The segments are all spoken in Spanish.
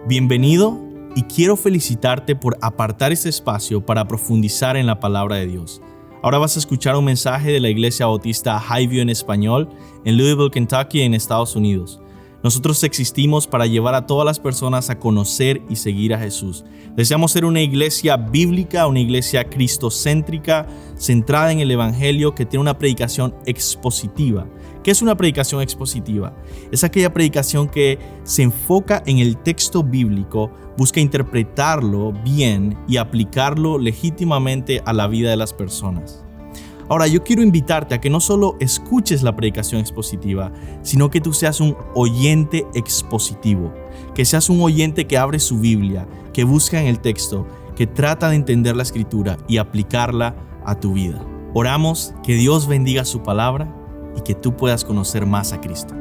Bienvenido y quiero felicitarte por apartar este espacio para profundizar en la palabra de Dios. Ahora vas a escuchar un mensaje de la Iglesia Bautista Highview en español en Louisville, Kentucky, en Estados Unidos. Nosotros existimos para llevar a todas las personas a conocer y seguir a Jesús. Deseamos ser una iglesia bíblica, una iglesia cristocéntrica, centrada en el Evangelio, que tiene una predicación expositiva. ¿Qué es una predicación expositiva? Es aquella predicación que se enfoca en el texto bíblico, busca interpretarlo bien y aplicarlo legítimamente a la vida de las personas. Ahora, yo quiero invitarte a que no solo escuches la predicación expositiva, sino que tú seas un oyente expositivo, que seas un oyente que abre su Biblia, que busca en el texto, que trata de entender la Escritura y aplicarla a tu vida. Oramos que Dios bendiga su palabra y que tú puedas conocer más a Cristo.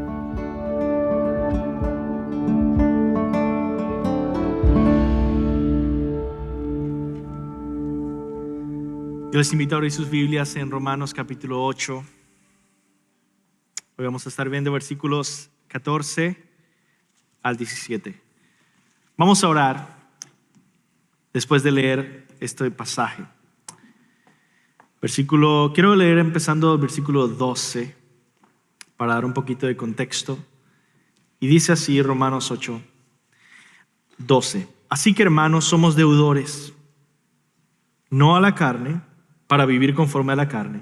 Yo les invito a abrir sus Biblias en Romanos capítulo 8. Hoy vamos a estar viendo versículos 14 al 17. Vamos a orar después de leer este pasaje. Quiero leer empezando el versículo 12 para dar un poquito de contexto. Y dice así Romanos 8, 12. Así que, hermanos, somos deudores, no a la carne, para vivir conforme a la carne.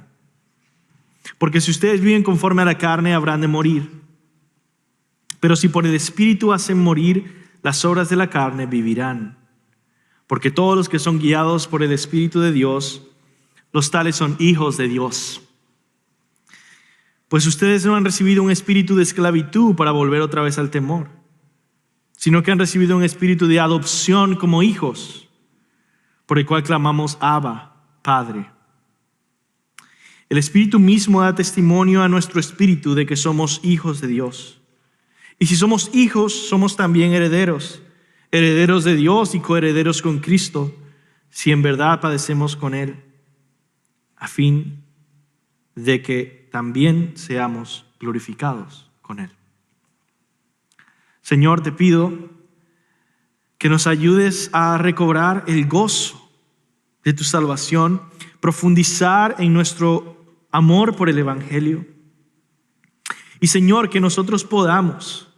Porque si ustedes viven conforme a la carne, habrán de morir. Pero si por el Espíritu hacen morir las obras de la carne, vivirán. Porque todos los que son guiados por el Espíritu de Dios, los tales son hijos de Dios. Pues ustedes no han recibido un espíritu de esclavitud para volver otra vez al temor, sino que han recibido un espíritu de adopción como hijos, por el cual clamamos Abba, Padre. El Espíritu mismo da testimonio a nuestro espíritu de que somos hijos de Dios. Y si somos hijos, somos también herederos, herederos de Dios y coherederos con Cristo, si en verdad padecemos con Él, a fin de que también seamos glorificados con Él. Señor, te pido que nos ayudes a recobrar el gozo de tu salvación, profundizar en nuestro amor por el Evangelio. Y Señor, que nosotros podamos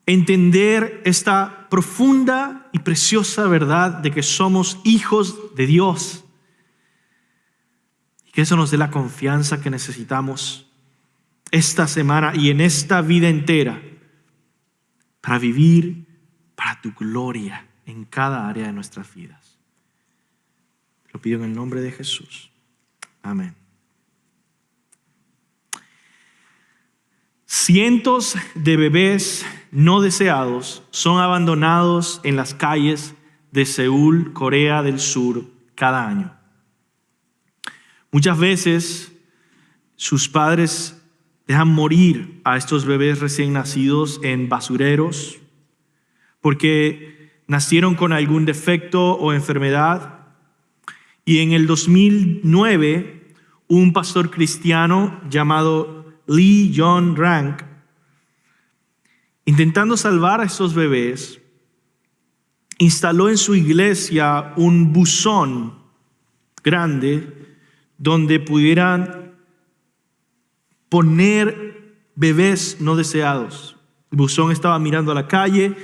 entender esta profunda y preciosa verdad de que somos hijos de Dios. Y que eso nos dé la confianza que necesitamos esta semana y en esta vida entera para vivir para tu gloria en cada área de nuestras vidas. Te lo pido en el nombre de Jesús. Amén. Cientos de bebés no deseados son abandonados en las calles de Seúl, Corea del Sur, cada año. Muchas veces sus padres dejan morir a estos bebés recién nacidos en basureros porque nacieron con algún defecto o enfermedad. Y en el 2009, un pastor cristiano llamado Lee John Rank, intentando salvar a estos bebés, instaló en su iglesia un buzón grande donde pudieran poner bebés no deseados. El buzón estaba mirando a la calle,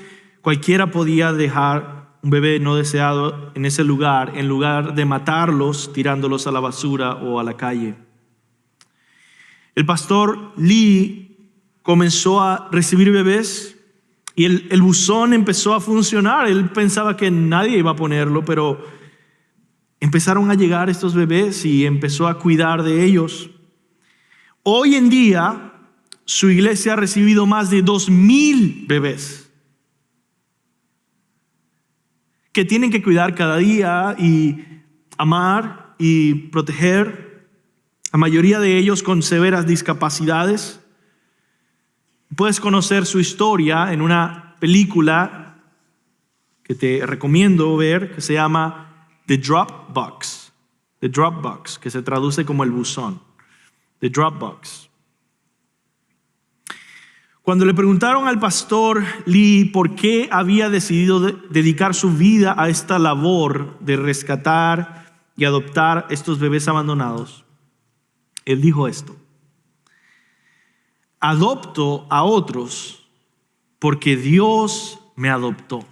cualquiera podía dejar un bebé no deseado en ese lugar, en lugar de matarlos tirándolos a la basura o a la calle. El pastor Lee comenzó a recibir bebés y el buzón empezó a funcionar. Él pensaba que nadie iba a ponerlo, pero empezaron a llegar estos bebés y empezó a cuidar de ellos. Hoy en día, su iglesia ha recibido más de 2,000 bebés que tienen que cuidar cada día y amar y proteger. La mayoría de ellos con severas discapacidades. Puedes conocer su historia en una película que te recomiendo ver, que se llama The Dropbox. The Dropbox, que se traduce como el buzón. The Dropbox. Cuando le preguntaron al pastor Lee por qué había decidido dedicar su vida a esta labor de rescatar y adoptar estos bebés abandonados, él dijo esto: adopto a otros porque Dios me adoptó.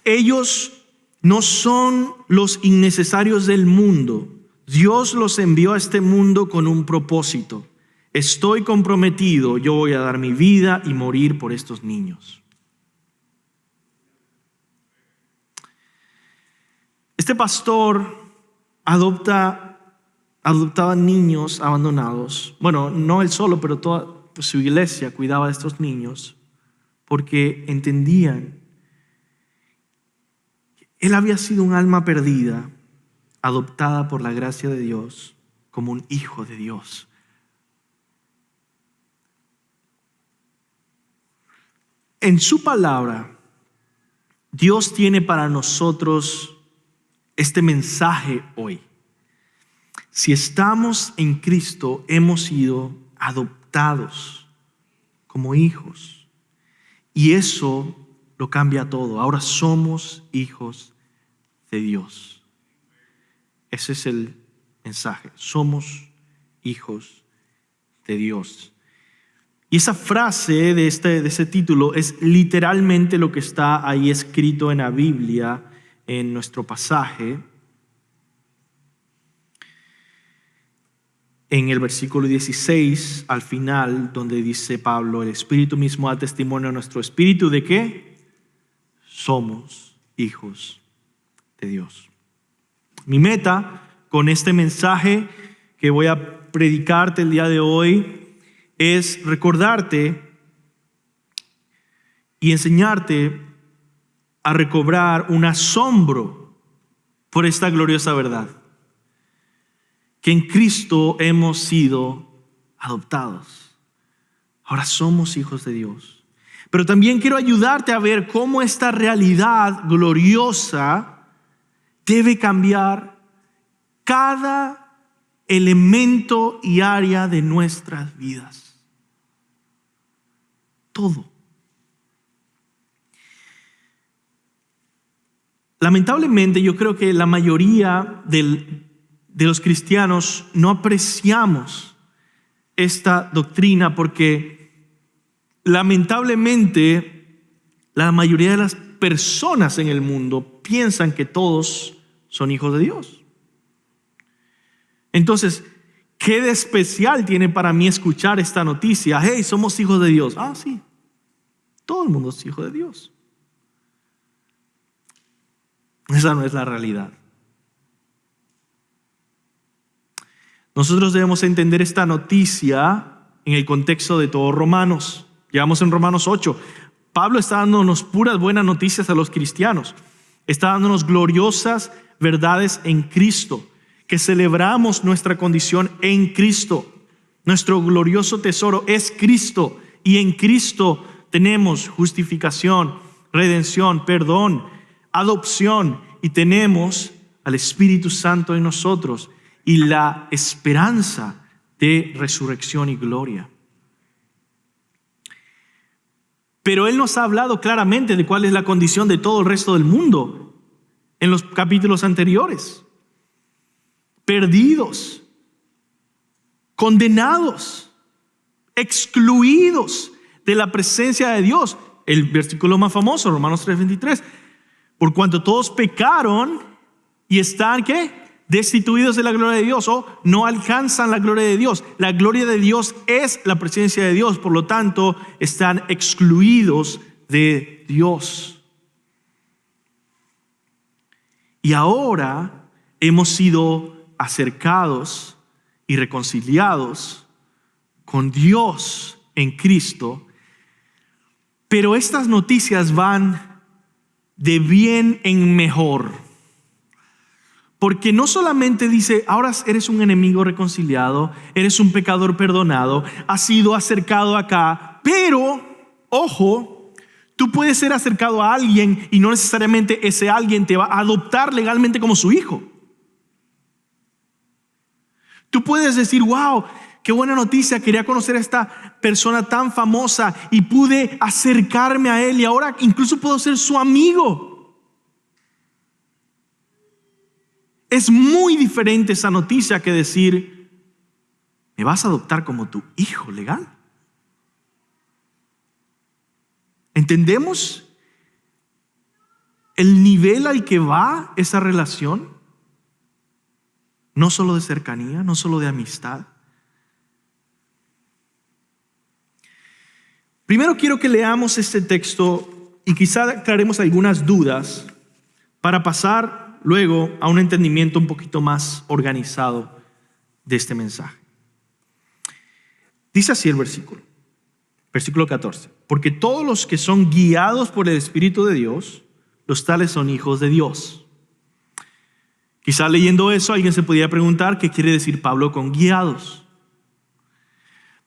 Ellos no son los innecesarios del mundo. Dios los envió a este mundo con un propósito. Estoy comprometido, yo voy a dar mi vida y morir por estos niños. Este pastor adoptaba niños abandonados. Bueno, no él solo, pero toda su iglesia cuidaba de estos niños porque entendían que él había sido un alma perdida, adoptada por la gracia de Dios como un hijo de Dios. En su palabra, Dios tiene para nosotros este mensaje hoy. Si estamos en Cristo, hemos sido adoptados como hijos. Y eso lo cambia todo. Ahora somos hijos de Dios. Ese es el mensaje. Somos hijos de Dios. Y esa frase de ese título es literalmente lo que está ahí escrito en la Biblia, en nuestro pasaje. En el versículo 16, al final, donde dice Pablo: el Espíritu mismo da testimonio a nuestro espíritu de que somos hijos de Dios. Mi meta con este mensaje que voy a predicarte el día de hoy es recordarte y enseñarte a recobrar un asombro por esta gloriosa verdad: que en Cristo hemos sido adoptados. Ahora somos hijos de Dios. Pero también quiero ayudarte a ver cómo esta realidad gloriosa debe cambiar cada elemento y área de nuestras vidas. Todo. Lamentablemente, yo creo que la mayoría de los cristianos no apreciamos esta doctrina porque lamentablemente la mayoría de las personas en el mundo piensan que todos son hijos de Dios. Entonces, ¿qué de especial tiene para mí escuchar esta noticia? Hey, somos hijos de Dios. Ah, sí, todo el mundo es hijo de Dios. Esa no es la realidad. Nosotros debemos entender esta noticia en el contexto de todos Romanos. Llevamos en Romanos 8. Pablo está dándonos puras buenas noticias a los cristianos. Está dándonos gloriosas verdades en Cristo, que celebramos nuestra condición en Cristo. Nuestro glorioso tesoro es Cristo, y en Cristo tenemos justificación, redención, perdón, adopción, y tenemos al Espíritu Santo en nosotros y la esperanza de resurrección y gloria. Pero Él nos ha hablado claramente de cuál es la condición de todo el resto del mundo en los capítulos anteriores. Perdidos, condenados, excluidos de la presencia de Dios. El versículo más famoso, Romanos 3:23. Por cuanto todos pecaron y están, ¿qué?, destituidos de la gloria de Dios, o no alcanzan la gloria de Dios. La gloria de Dios es la presencia de Dios, por lo tanto están excluidos de Dios. Y ahora hemos sido acercados y reconciliados con Dios en Cristo, pero estas noticias van de bien en mejor. Porque no solamente dice, ahora eres un enemigo reconciliado, eres un pecador perdonado, has sido acercado acá, pero, ojo, tú puedes ser acercado a alguien y no necesariamente ese alguien te va a adoptar legalmente como su hijo. Tú puedes decir, wow, qué buena noticia, quería conocer a esta persona tan famosa y pude acercarme a él y ahora incluso puedo ser su amigo. Es muy diferente esa noticia que decir, me vas a adoptar como tu hijo legal. ¿Entendemos el nivel al que va esa relación? No solo de cercanía, no solo de amistad. Primero quiero que leamos este texto y quizá aclaremos algunas dudas para pasar luego a un entendimiento un poquito más organizado de este mensaje. Dice así el versículo 14. Porque todos los que son guiados por el Espíritu de Dios, los tales son hijos de Dios. Quizá leyendo eso alguien se podría preguntar qué quiere decir Pablo con guiados.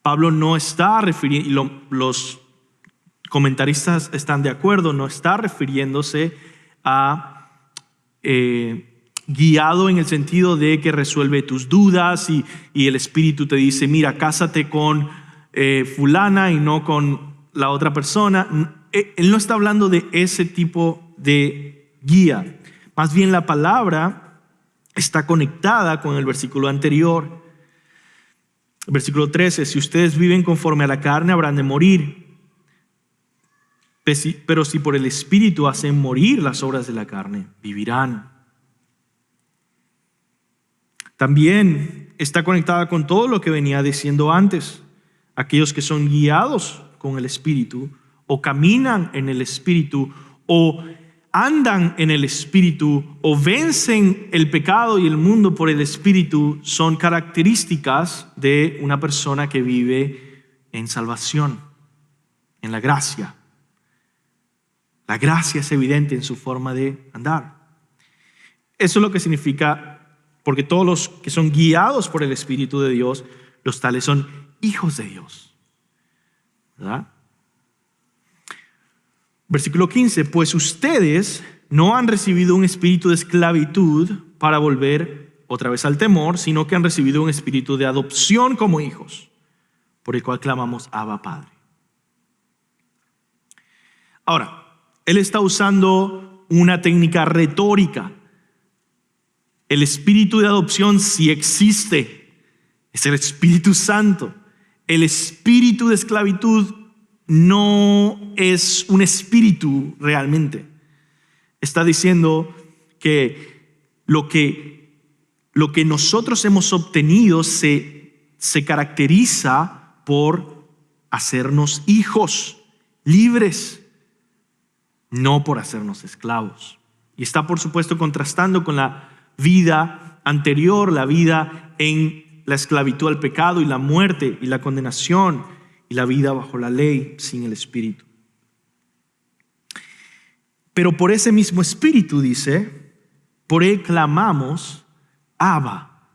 Pablo no está refiriendo, y los comentaristas están de acuerdo, no está refiriéndose a guiado en el sentido de que resuelve tus dudas y el Espíritu te dice, mira, cásate con fulana y no con la otra persona. Él no está hablando de ese tipo de guía. Más bien la palabra está conectada con el versículo anterior. Versículo 13, si ustedes viven conforme a la carne habrán de morir, pero si por el Espíritu hacen morir las obras de la carne, vivirán. También está conectada con todo lo que venía diciendo antes. Aquellos que son guiados con el Espíritu, o caminan en el Espíritu, o andan en el Espíritu, o vencen el pecado y el mundo por el Espíritu, son características de una persona que vive en salvación, en la gracia. La gracia es evidente en su forma de andar. Eso es lo que significa, porque todos los que son guiados por el Espíritu de Dios, los tales son hijos de Dios. ¿Verdad? Versículo 15, pues ustedes no han recibido un espíritu de esclavitud para volver otra vez al temor, sino que han recibido un espíritu de adopción como hijos, por el cual clamamos Abba, Padre. Ahora, él está usando una técnica retórica. El espíritu de adopción sí existe, es el Espíritu Santo. El espíritu de esclavitud no es un espíritu realmente. Está diciendo que lo que nosotros hemos obtenido se caracteriza por hacernos hijos libres, no por hacernos esclavos. Y está, por supuesto, contrastando con la vida anterior, la vida en la esclavitud al pecado y la muerte y la condenación y la vida bajo la ley sin el Espíritu. Pero por ese mismo Espíritu, dice, por él clamamos Abba,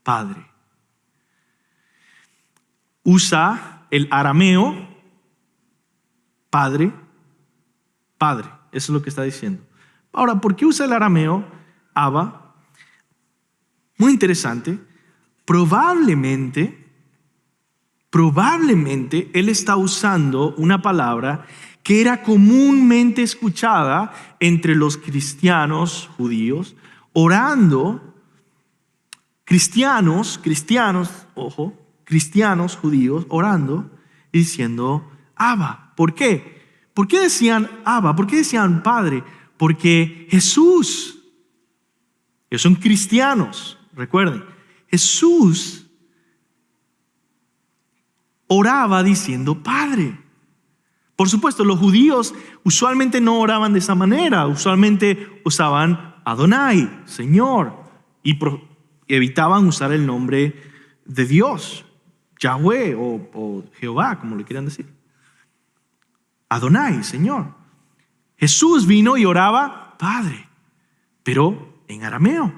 Padre. Usa el arameo, Padre, Padre. Eso es lo que está diciendo. Ahora, ¿por qué usa el arameo, Abba? Muy interesante. Probablemente él está usando una palabra que era comúnmente escuchada entre los cristianos judíos, orando, cristianos judíos orando y diciendo Abba. ¿Por qué? ¿Por qué decían Abba? ¿Por qué decían Padre? Porque Jesús, ellos son cristianos, recuerden, Jesús oraba diciendo Padre. Por supuesto, los judíos usualmente no oraban de esa manera, usualmente usaban Adonai, Señor, y evitaban usar el nombre de Dios, Yahweh o Jehová, como le quieran decir. Adonai, Señor. Jesús vino y oraba Padre, pero en arameo,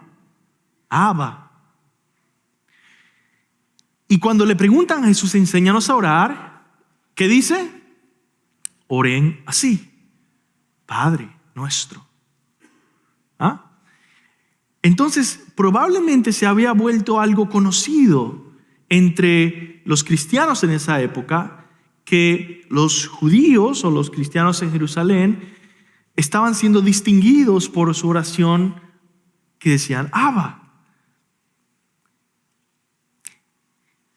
Abba. Y cuando le preguntan a Jesús, enséñanos a orar, ¿qué dice? Oren así, Padre nuestro. ¿Ah? Entonces, probablemente se había vuelto algo conocido entre los cristianos en esa época, que los judíos o los cristianos en Jerusalén estaban siendo distinguidos por su oración que decían Abba.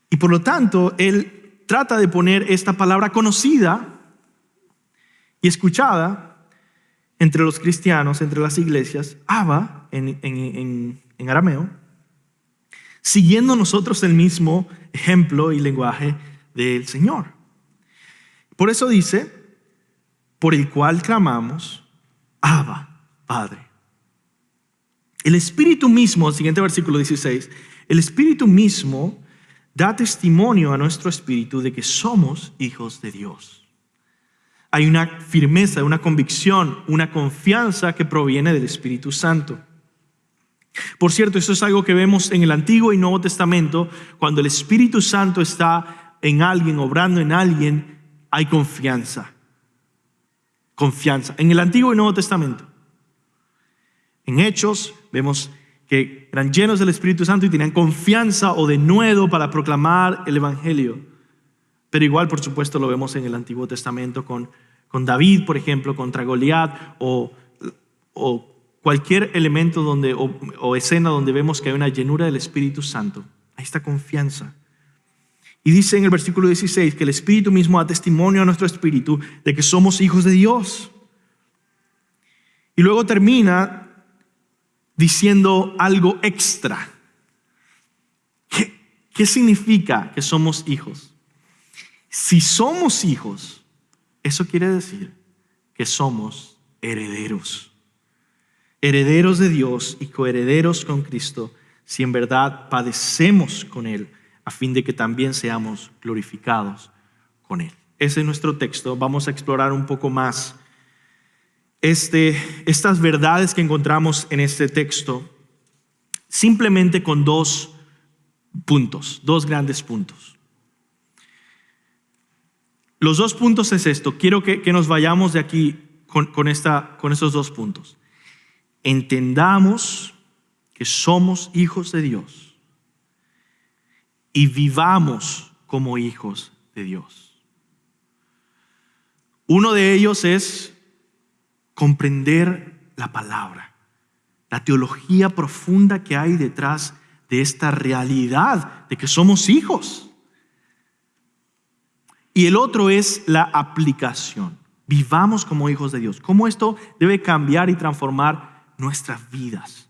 Y por lo tanto, él trata de poner esta palabra conocida y escuchada entre los cristianos, entre las iglesias, Abba en arameo, siguiendo nosotros el mismo ejemplo y lenguaje del Señor. Por eso dice, por el cual clamamos, Abba, Padre. El Espíritu mismo, el siguiente versículo 16, el Espíritu mismo da testimonio a nuestro espíritu de que somos hijos de Dios. Hay una firmeza, una convicción, una confianza que proviene del Espíritu Santo. Por cierto, eso es algo que vemos en el Antiguo y Nuevo Testamento. Cuando el Espíritu Santo está en alguien, obrando en alguien, hay confianza. Confianza. En el Antiguo y Nuevo Testamento. En Hechos vemos que eran llenos del Espíritu Santo y tenían confianza o denuedo para proclamar el Evangelio. Pero igual, por supuesto, lo vemos en el Antiguo Testamento con David, por ejemplo, contra Goliat o cualquier elemento o escena donde vemos que hay una llenura del Espíritu Santo. Hay esta confianza. Y dice en el versículo 16 que el Espíritu mismo da testimonio a nuestro espíritu de que somos hijos de Dios. Y luego termina diciendo algo extra. ¿Qué significa que somos hijos? Si somos hijos, eso quiere decir que somos herederos. Herederos de Dios y coherederos con Cristo, si en verdad padecemos con Él, a fin de que también seamos glorificados con Él. Ese es nuestro texto. Vamos a explorar un poco más estas verdades que encontramos en este texto, simplemente con dos grandes puntos. Los 2 puntos es esto. Quiero que nos vayamos de aquí con esos 2 puntos. Entendamos que somos hijos de Dios y vivamos como hijos de Dios. Uno de ellos es comprender la palabra, la teología profunda que hay detrás de esta realidad de que somos hijos. Y el otro es la aplicación. Vivamos como hijos de Dios. Cómo esto debe cambiar y transformar nuestras vidas.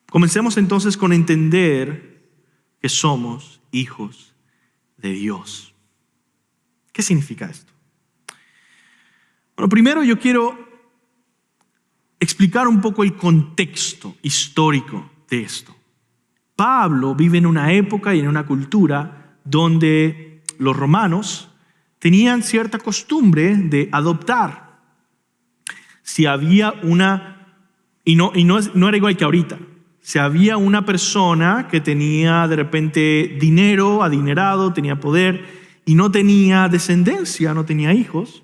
Comencemos entonces con entender que somos hijos de Dios. ¿Qué significa esto? Bueno, primero yo quiero explicar un poco el contexto histórico de esto. Pablo vive en una época y en una cultura donde los romanos tenían cierta costumbre de adoptar. Si había no era igual que ahorita. Si había una persona que tenía de repente dinero, adinerado, tenía poder y no tenía descendencia, no tenía hijos,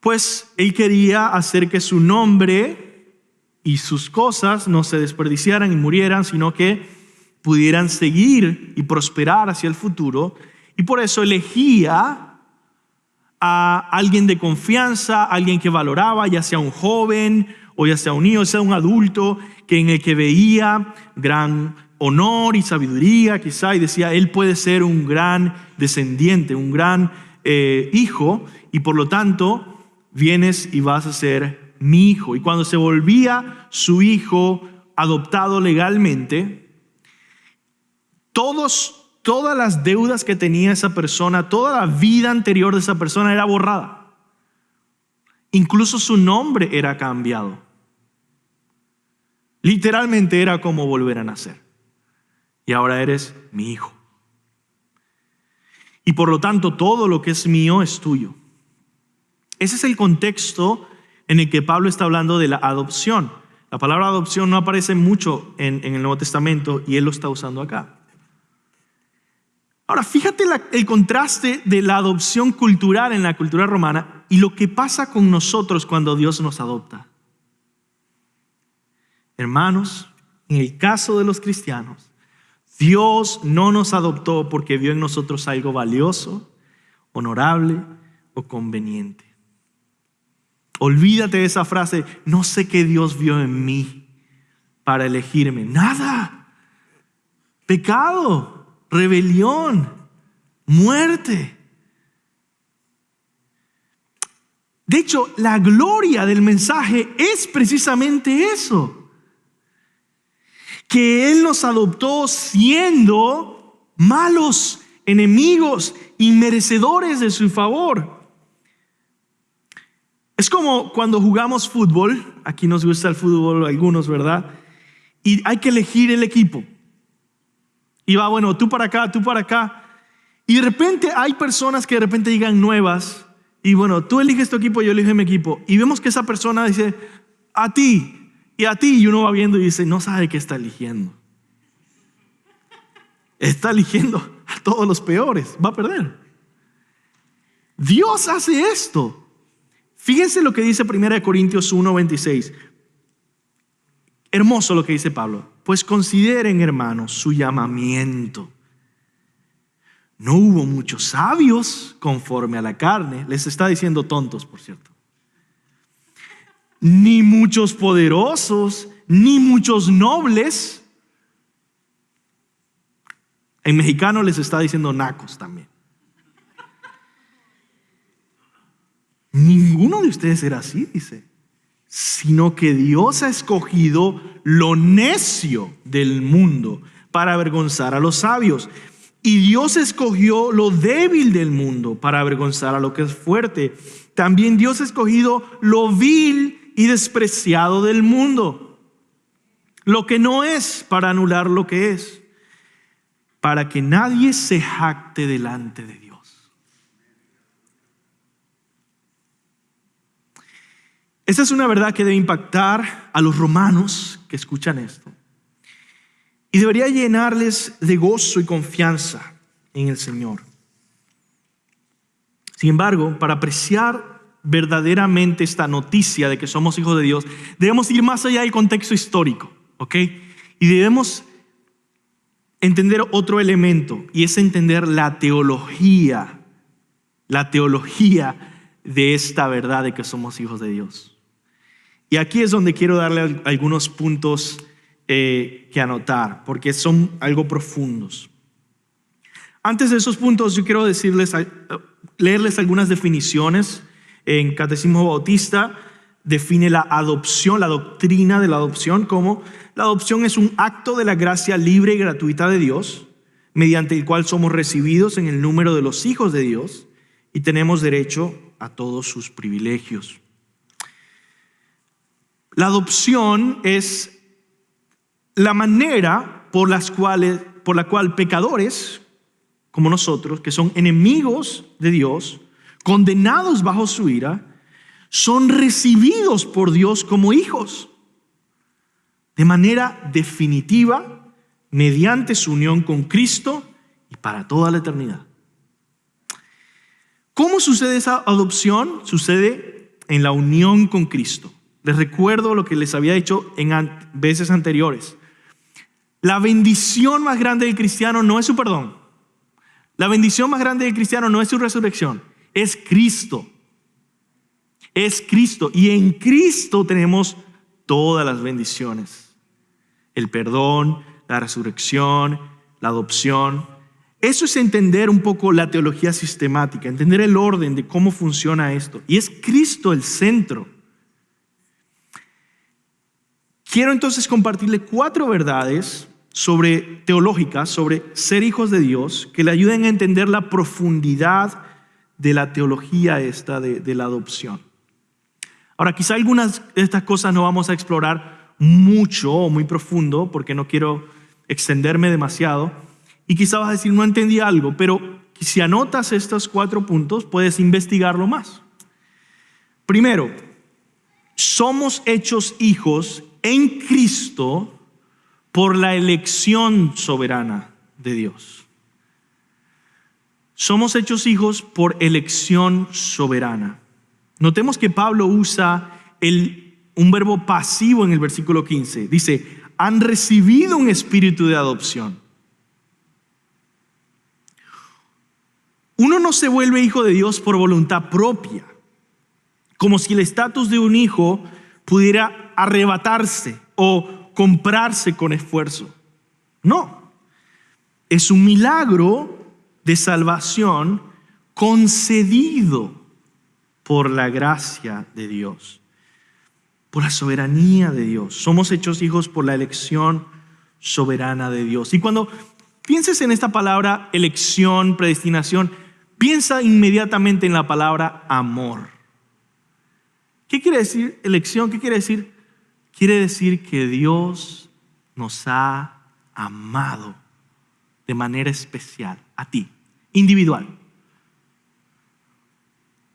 pues él quería hacer que su nombre y sus cosas no se desperdiciaran y murieran, sino que pudieran seguir y prosperar hacia el futuro. Y por eso elegía a alguien de confianza, alguien que valoraba, ya sea un joven o ya sea un niño, sea un adulto, en el que veía gran honor y sabiduría quizá, y decía, él puede ser un gran descendiente, un gran hijo, y por lo tanto vienes y vas a ser mi hijo. Y cuando se volvía su hijo adoptado legalmente, todas las deudas que tenía esa persona, toda la vida anterior de esa persona era borrada. Incluso su nombre era cambiado. Literalmente era como volver a nacer. Y ahora eres mi hijo. Y por lo tanto todo lo que es mío es tuyo. Ese es el contexto en el que Pablo está hablando de la adopción. La palabra adopción no aparece mucho en el Nuevo Testamento y él lo está usando acá. Ahora, fíjate el contraste de la adopción cultural en la cultura romana y lo que pasa con nosotros cuando Dios nos adopta. Hermanos, en el caso de los cristianos, Dios no nos adoptó porque vio en nosotros algo valioso, honorable o conveniente. Olvídate de esa frase, no sé qué Dios vio en mí para elegirme. Nada. Pecado, rebelión, muerte. De hecho, la gloria del mensaje es precisamente eso. Que Él nos adoptó siendo malos, enemigos, inmerecedores de su favor. Es como cuando jugamos fútbol, aquí nos gusta el fútbol algunos, ¿verdad? Y hay que elegir el equipo. Y va, bueno, tú para acá, tú para acá. Y de repente hay personas que de repente llegan nuevas. Y bueno, tú eliges tu equipo, yo elijo mi equipo. Y vemos que esa persona dice, a ti y a ti. Y uno va viendo y dice, no sabe qué está eligiendo. Está eligiendo a todos los peores. Va a perder. Dios hace esto. Fíjense lo que dice 1 Corintios 1:26. Hermoso lo que dice Pablo. Pues consideren, hermanos, su llamamiento. No hubo muchos sabios conforme a la carne. Les está diciendo tontos, por cierto. Ni muchos poderosos, ni muchos nobles. En mexicano les está diciendo nacos también. Ninguno de ustedes era así, dice. Sino que Dios ha escogido lo necio del mundo para avergonzar a los sabios. Y Dios escogió lo débil del mundo para avergonzar a lo que es fuerte. También Dios ha escogido lo vil y despreciado del mundo. Lo que no es para anular lo que es. Para que nadie se jacte delante de Dios. Esta es una verdad que debe impactar a los romanos que escuchan esto. Y debería llenarles de gozo y confianza en el Señor. Sin embargo, para apreciar verdaderamente esta noticia de que somos hijos de Dios, debemos ir más allá del contexto histórico, ¿ok? Y debemos entender otro elemento, y es entender la teología de esta verdad de que somos hijos de Dios. Y aquí es donde quiero darle algunos puntos que anotar, porque son algo profundos. Antes de esos puntos, yo quiero leerles algunas definiciones. En Catecismo Bautista define la adopción, la doctrina de la adopción, como la adopción es un acto de la gracia libre y gratuita de Dios, mediante el cual somos recibidos en el número de los hijos de Dios y tenemos derecho a todos sus privilegios. La adopción es la manera por la cual pecadores como nosotros, que son enemigos de Dios, condenados bajo su ira, son recibidos por Dios como hijos de manera definitiva mediante su unión con Cristo y para toda la eternidad. ¿Cómo sucede esa adopción? Sucede en la unión con Cristo. Les recuerdo lo que les había dicho en veces anteriores. La bendición más grande del cristiano no es su perdón. La bendición más grande del cristiano no es su resurrección. Es Cristo. Es Cristo. Y en Cristo tenemos todas las bendiciones. El perdón, la resurrección, la adopción. Eso es entender un poco la teología sistemática, entender el orden de cómo funciona esto. Y es Cristo el centro. Quiero entonces compartirle 4 verdades teológicas sobre ser hijos de Dios que le ayuden a entender la profundidad de la teología esta de la adopción. Ahora, quizá algunas de estas cosas no vamos a explorar mucho o muy profundo porque no quiero extenderme demasiado y quizá vas a decir no entendí algo, pero si anotas estos 4 puntos puedes investigarlo más. Primero, somos hechos hijos en Cristo por la elección soberana de Dios. Somos hechos hijos por elección soberana. Notemos que Pablo usa el un verbo pasivo en el versículo 15. Dice, han recibido un espíritu de adopción. Uno no se vuelve hijo de Dios por voluntad propia, como si el estatus de un hijo pudiera arrebatarse o comprarse con esfuerzo. No, es un milagro de salvación concedido por la gracia de Dios, por la soberanía de Dios. Somos hechos hijos por la elección soberana de Dios. Y cuando pienses en esta palabra elección, predestinación, piensa inmediatamente en la palabra amor. ¿Qué quiere decir elección? ¿Qué quiere decir? Quiere decir que Dios nos ha amado de manera especial, a ti, individual.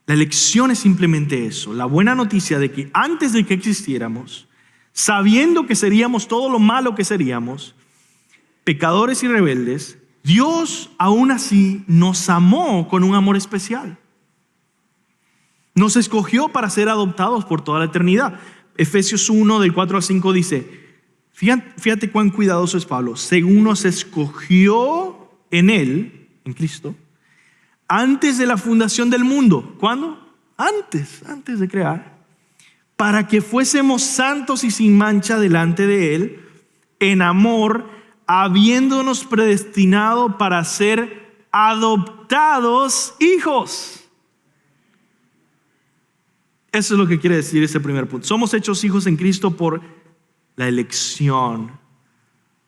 La elección es simplemente eso, la buena noticia de que antes de que existiéramos, sabiendo que seríamos todo lo malo que seríamos, pecadores y rebeldes, Dios aún así nos amó con un amor especial. Nos escogió para ser adoptados por toda la eternidad. Efesios 1, del 4 al 5 dice, fíjate cuán cuidadoso es Pablo, según nos escogió en Él, en Cristo, antes de la fundación del mundo. ¿Cuándo? Antes de crear. Para que fuésemos santos y sin mancha delante de Él, en amor, habiéndonos predestinado para ser adoptados hijos. Eso es lo que quiere decir ese primer punto. Somos hechos hijos en Cristo por la elección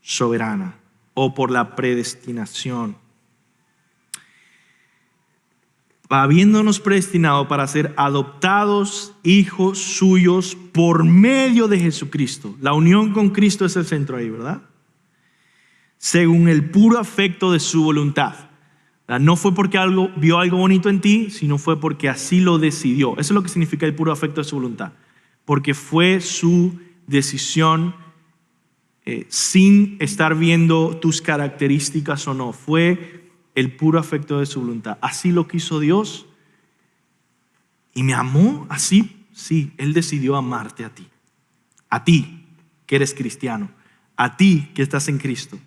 soberana o por la predestinación. Habiéndonos predestinado para ser adoptados hijos suyos por medio de Jesucristo. La unión con Cristo es el centro ahí, ¿verdad? Según el puro afecto de su voluntad. No fue porque vio algo bonito en ti, sino fue porque así lo decidió. Eso es lo que significa el puro afecto de su voluntad. Porque fue su decisión sin estar viendo tus características o no. Fue el puro afecto de su voluntad. Así lo quiso Dios y me amó así. Sí, Él decidió amarte a ti que eres cristiano, a ti que estás en Cristo,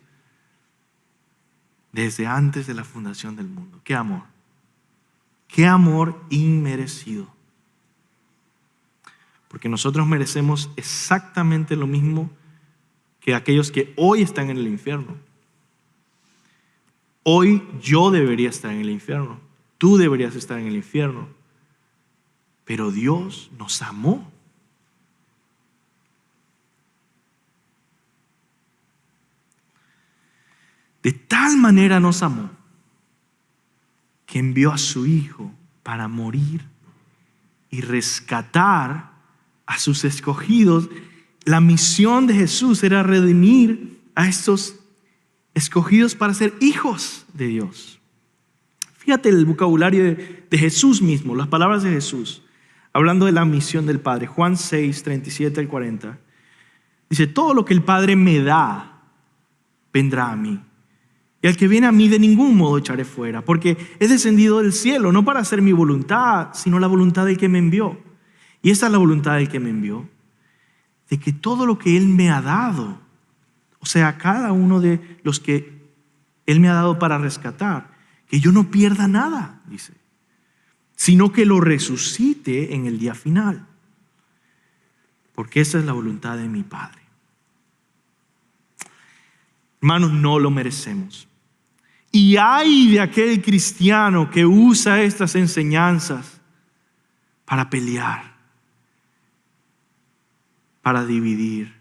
desde antes de la fundación del mundo. ¡Qué amor! ¡Qué amor inmerecido! Porque nosotros merecemos exactamente lo mismo que aquellos que hoy están en el infierno. Hoy yo debería estar en el infierno. Tú deberías estar en el infierno. Pero Dios nos amó. De tal manera nos amó que envió a su Hijo para morir y rescatar a sus escogidos. La misión de Jesús era redimir a estos escogidos para ser hijos de Dios. Fíjate el vocabulario de Jesús mismo, las palabras de Jesús, hablando de la misión del Padre. Juan 6, 37 al 40. Dice, todo lo que el Padre me da, vendrá a mí. Y al que viene a mí de ningún modo echaré fuera, porque he descendido del cielo, no para hacer mi voluntad, sino la voluntad del que me envió. Y esa es la voluntad del que me envió, de que todo lo que Él me ha dado, o sea, cada uno de los que Él me ha dado para rescatar, que yo no pierda nada, dice, sino que lo resucite en el día final. Porque esa es la voluntad de mi Padre. Hermanos, no lo merecemos. Y ay de aquel cristiano que usa estas enseñanzas para pelear, para dividir,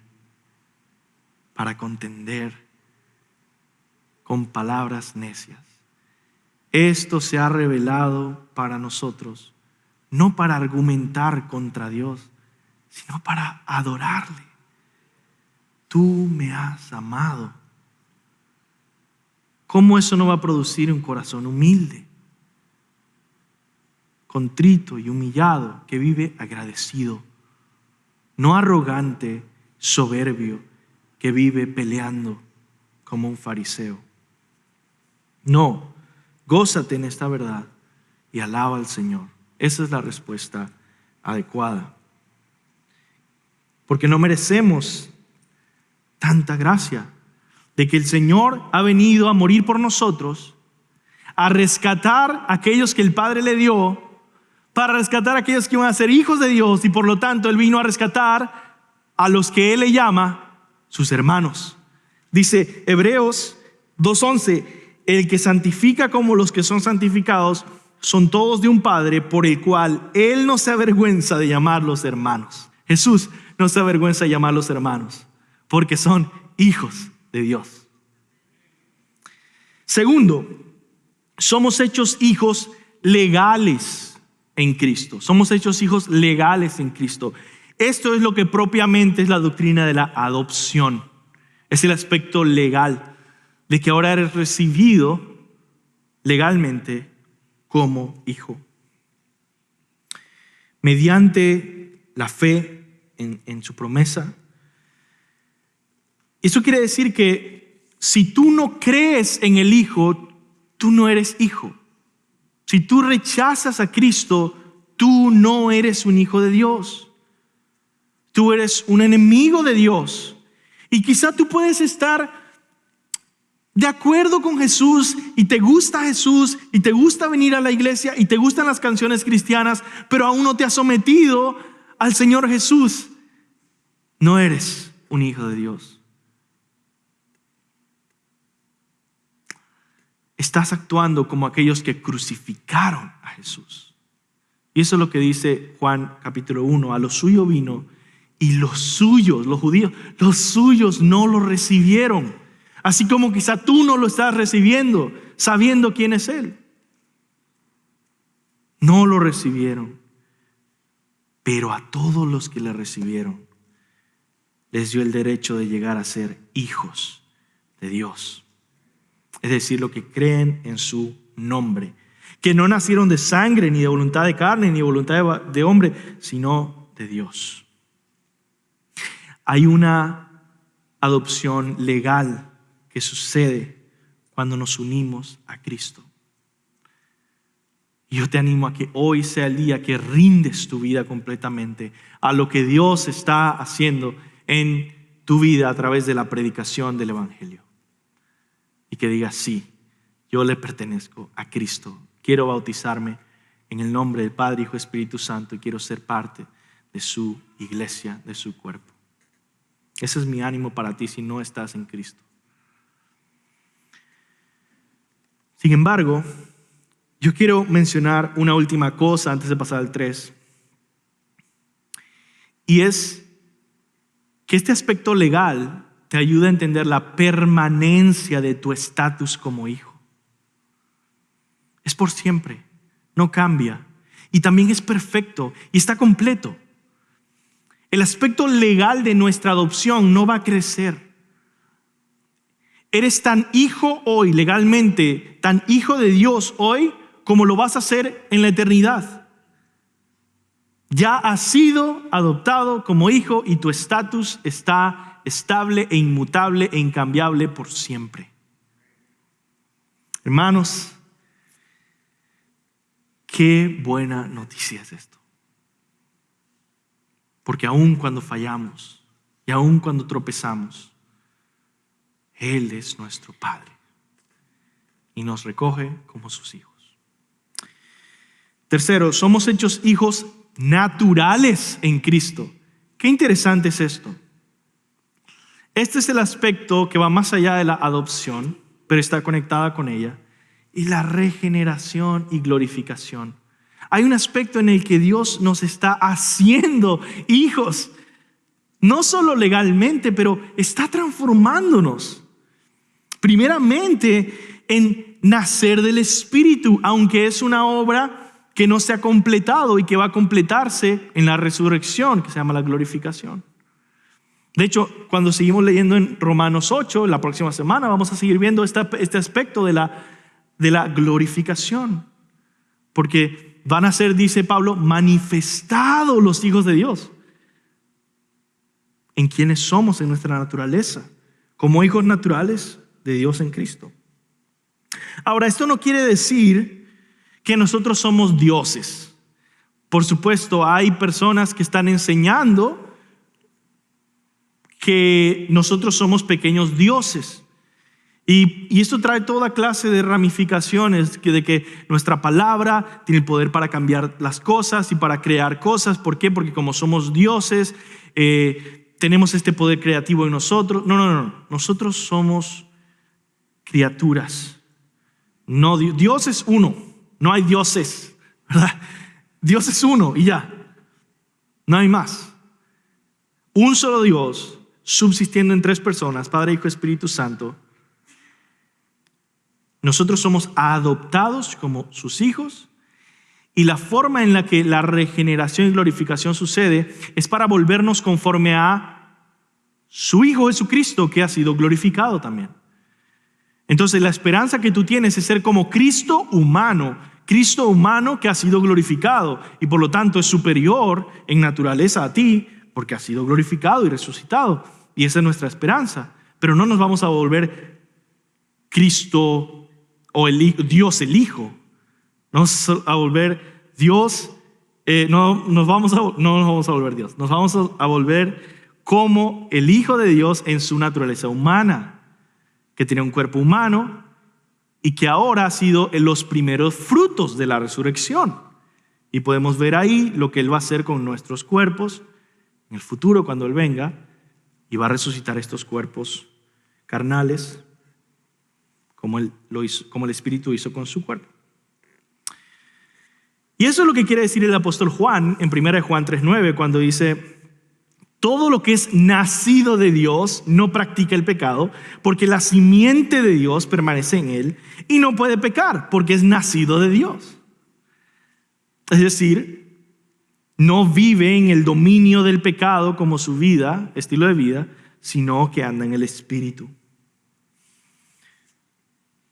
para contender con palabras necias. Esto se ha revelado para nosotros, no para argumentar contra Dios, sino para adorarle. Tú me has amado. ¿Cómo eso no va a producir un corazón humilde, contrito y humillado, que vive agradecido? No arrogante, soberbio, que vive peleando como un fariseo. No, gózate en esta verdad y alaba al Señor. Esa es la respuesta adecuada. porque no merecemos tanta gracia de que el Señor ha venido a morir por nosotros, a rescatar a aquellos que el Padre le dio, para rescatar a aquellos que iban a ser hijos de Dios, y por lo tanto Él vino a rescatar a los que Él le llama sus hermanos. Dice Hebreos 2:11, el que santifica como los que son santificados son todos de un Padre, por el cual Él no se avergüenza de llamarlos hermanos. Jesús no se avergüenza de llamarlos hermanos, porque son hijos de Dios. Segundo, somos hechos hijos legales en Cristo. Somos hechos hijos legales en Cristo. Esto es lo que propiamente es la doctrina de la adopción. Es el aspecto legal de que ahora eres recibido legalmente como hijo. Mediante la fe en su promesa. Eso quiere decir que si tú no crees en el Hijo, tú no eres hijo. Si tú rechazas a Cristo, tú no eres un hijo de Dios. Tú eres un enemigo de Dios. Y quizá tú puedes estar de acuerdo con Jesús y te gusta Jesús y te gusta venir a la iglesia y te gustan las canciones cristianas, pero aún no te has sometido al Señor Jesús. No eres un hijo de Dios. Estás actuando como aquellos que crucificaron a Jesús. Y eso es lo que dice Juan capítulo 1. A lo suyo vino y los suyos, los judíos, los suyos no lo recibieron. Así como quizá tú no lo estás recibiendo, sabiendo quién es Él. No lo recibieron. Pero a todos los que le recibieron, les dio el derecho de llegar a ser hijos de Dios. Es decir, los que creen en su nombre, que no nacieron de sangre, ni de voluntad de carne, ni de voluntad de hombre, sino de Dios. Hay una adopción legal que sucede cuando nos unimos a Cristo. Y yo te animo a que hoy sea el día que rindes tu vida completamente a lo que Dios está haciendo en tu vida a través de la predicación del Evangelio. Y que digas, sí, yo le pertenezco a Cristo. Quiero bautizarme en el nombre del Padre, Hijo y Espíritu Santo y quiero ser parte de su iglesia, de su cuerpo. Ese es mi ánimo para ti si no estás en Cristo. Sin embargo, yo quiero mencionar una última cosa antes de pasar al 3. Y es que este aspecto legal te ayuda a entender la permanencia de tu estatus como hijo. Es por siempre, no cambia. Y también es perfecto y está completo. El aspecto legal de nuestra adopción no va a crecer. Eres tan hijo hoy, legalmente, tan hijo de Dios hoy, como lo vas a hacer en la eternidad. Ya has sido adoptado como hijo y tu estatus está estable e inmutable e incambiable por siempre. Hermanos, qué buena noticia es esto. Porque aun cuando fallamos y aun cuando tropezamos, Él es nuestro Padre y nos recoge como sus hijos. Tercero, somos hechos hijos naturales en Cristo. Qué interesante es esto. Este es el aspecto que va más allá de la adopción, pero está conectada con ella, y la regeneración y glorificación. Hay un aspecto en el que Dios nos está haciendo hijos, no solo legalmente, pero está transformándonos. Primeramente en nacer del Espíritu, aunque es una obra que no se ha completado y que va a completarse en la resurrección, que se llama la glorificación. De hecho, cuando seguimos leyendo en Romanos 8, la próxima semana vamos a seguir viendo este aspecto de la glorificación. Porque van a ser, dice Pablo, manifestados los hijos de Dios. En quienes somos en nuestra naturaleza, como hijos naturales de Dios en Cristo. Ahora, esto no quiere decir que nosotros somos dioses. Por supuesto, hay personas que están enseñando que nosotros somos pequeños dioses. Y esto trae toda clase de ramificaciones de que nuestra palabra tiene el poder para cambiar las cosas y para crear cosas. ¿Por qué? Porque como somos dioses, tenemos este poder creativo en nosotros. No. Nosotros somos criaturas. No, Dios es uno. No hay dioses, ¿verdad? Dios es uno y ya. No hay más. Un solo Dios subsistiendo en tres personas, Padre, Hijo, Espíritu Santo. Nosotros somos adoptados como sus hijos y la forma en la que la regeneración y glorificación sucede es para volvernos conforme a su Hijo Jesucristo, que ha sido glorificado también. Entonces la esperanza que tú tienes es ser como Cristo humano que ha sido glorificado y por lo tanto es superior en naturaleza a ti porque ha sido glorificado y resucitado. Y esa es nuestra esperanza. Pero no nos vamos a volver Cristo o Dios el Hijo. Nos vamos a volver Dios, no nos vamos a volver Dios. Nos vamos a volver como el Hijo de Dios en su naturaleza humana, que tenía un cuerpo humano y que ahora ha sido en los primeros frutos de la resurrección. Y podemos ver ahí lo que Él va a hacer con nuestros cuerpos en el futuro cuando Él venga y va a resucitar estos cuerpos carnales como el Espíritu hizo con su cuerpo. Y eso es lo que quiere decir el apóstol Juan en 1 Juan 3:9 cuando dice: todo lo que es nacido de Dios no practica el pecado, porque la simiente de Dios permanece en él y no puede pecar, porque es nacido de Dios. Es decir, no vive en el dominio del pecado como su vida, estilo de vida, sino que anda en el Espíritu.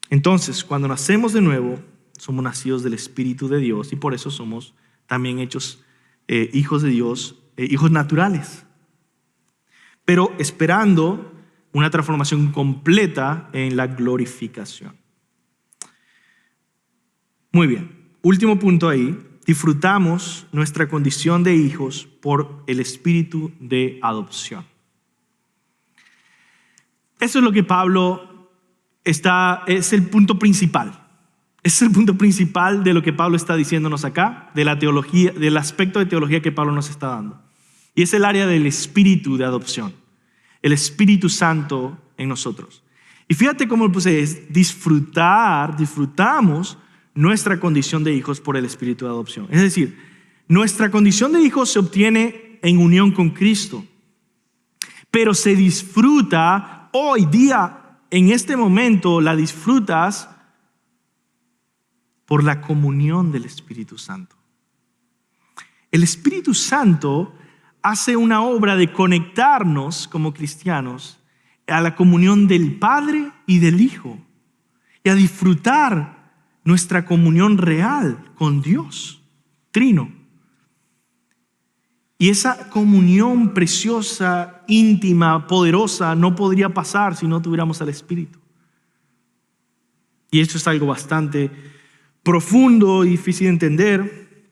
Entonces, cuando nacemos de nuevo, somos nacidos del Espíritu de Dios y por eso somos también hechos hijos de Dios, hijos naturales. Pero esperando una transformación completa en la glorificación. Muy bien, último punto ahí. Disfrutamos nuestra condición de hijos por el espíritu de adopción. Eso es lo que Pablo es el punto principal. Es el punto principal de lo que Pablo está diciéndonos acá, de la teología, del aspecto de teología que Pablo nos está dando. Y es el área del espíritu de adopción, el Espíritu Santo en nosotros. Y fíjate cómo es disfrutamos nuestra condición de hijos por el espíritu de adopción. Es decir, nuestra condición de hijos se obtiene en unión con Cristo, pero se disfruta hoy día, en este momento, la disfrutas por la comunión del Espíritu Santo. El Espíritu Santo hace una obra de conectarnos como cristianos a la comunión del Padre y del Hijo y a disfrutar nuestra comunión real con Dios, Trino. Y esa comunión preciosa, íntima, poderosa, no podría pasar si no tuviéramos al Espíritu. Y esto es algo bastante profundo y difícil de entender,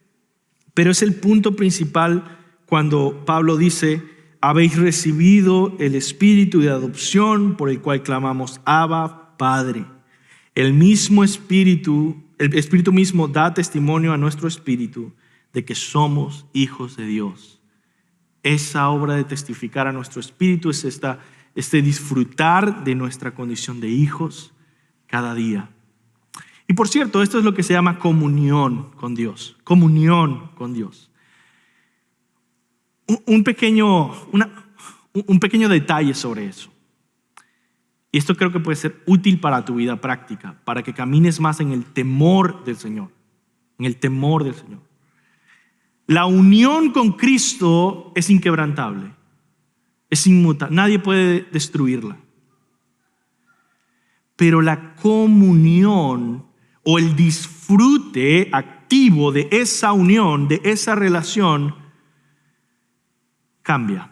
pero es el punto principal cuando Pablo dice: habéis recibido el espíritu de adopción por el cual clamamos Abba, Padre. El Espíritu mismo da testimonio a nuestro espíritu de que somos hijos de Dios. Esa obra de testificar a nuestro espíritu es este disfrutar de nuestra condición de hijos cada día. Y por cierto, esto es lo que se llama comunión con Dios. Comunión con Dios. Un pequeño detalle sobre eso. Y esto creo que puede ser útil para tu vida práctica, para que camines más en el temor del Señor. En el temor del Señor. La unión con Cristo es inquebrantable. Es inmutable. Nadie puede destruirla. Pero la comunión o el disfrute activo de esa unión, de esa relación, cambia.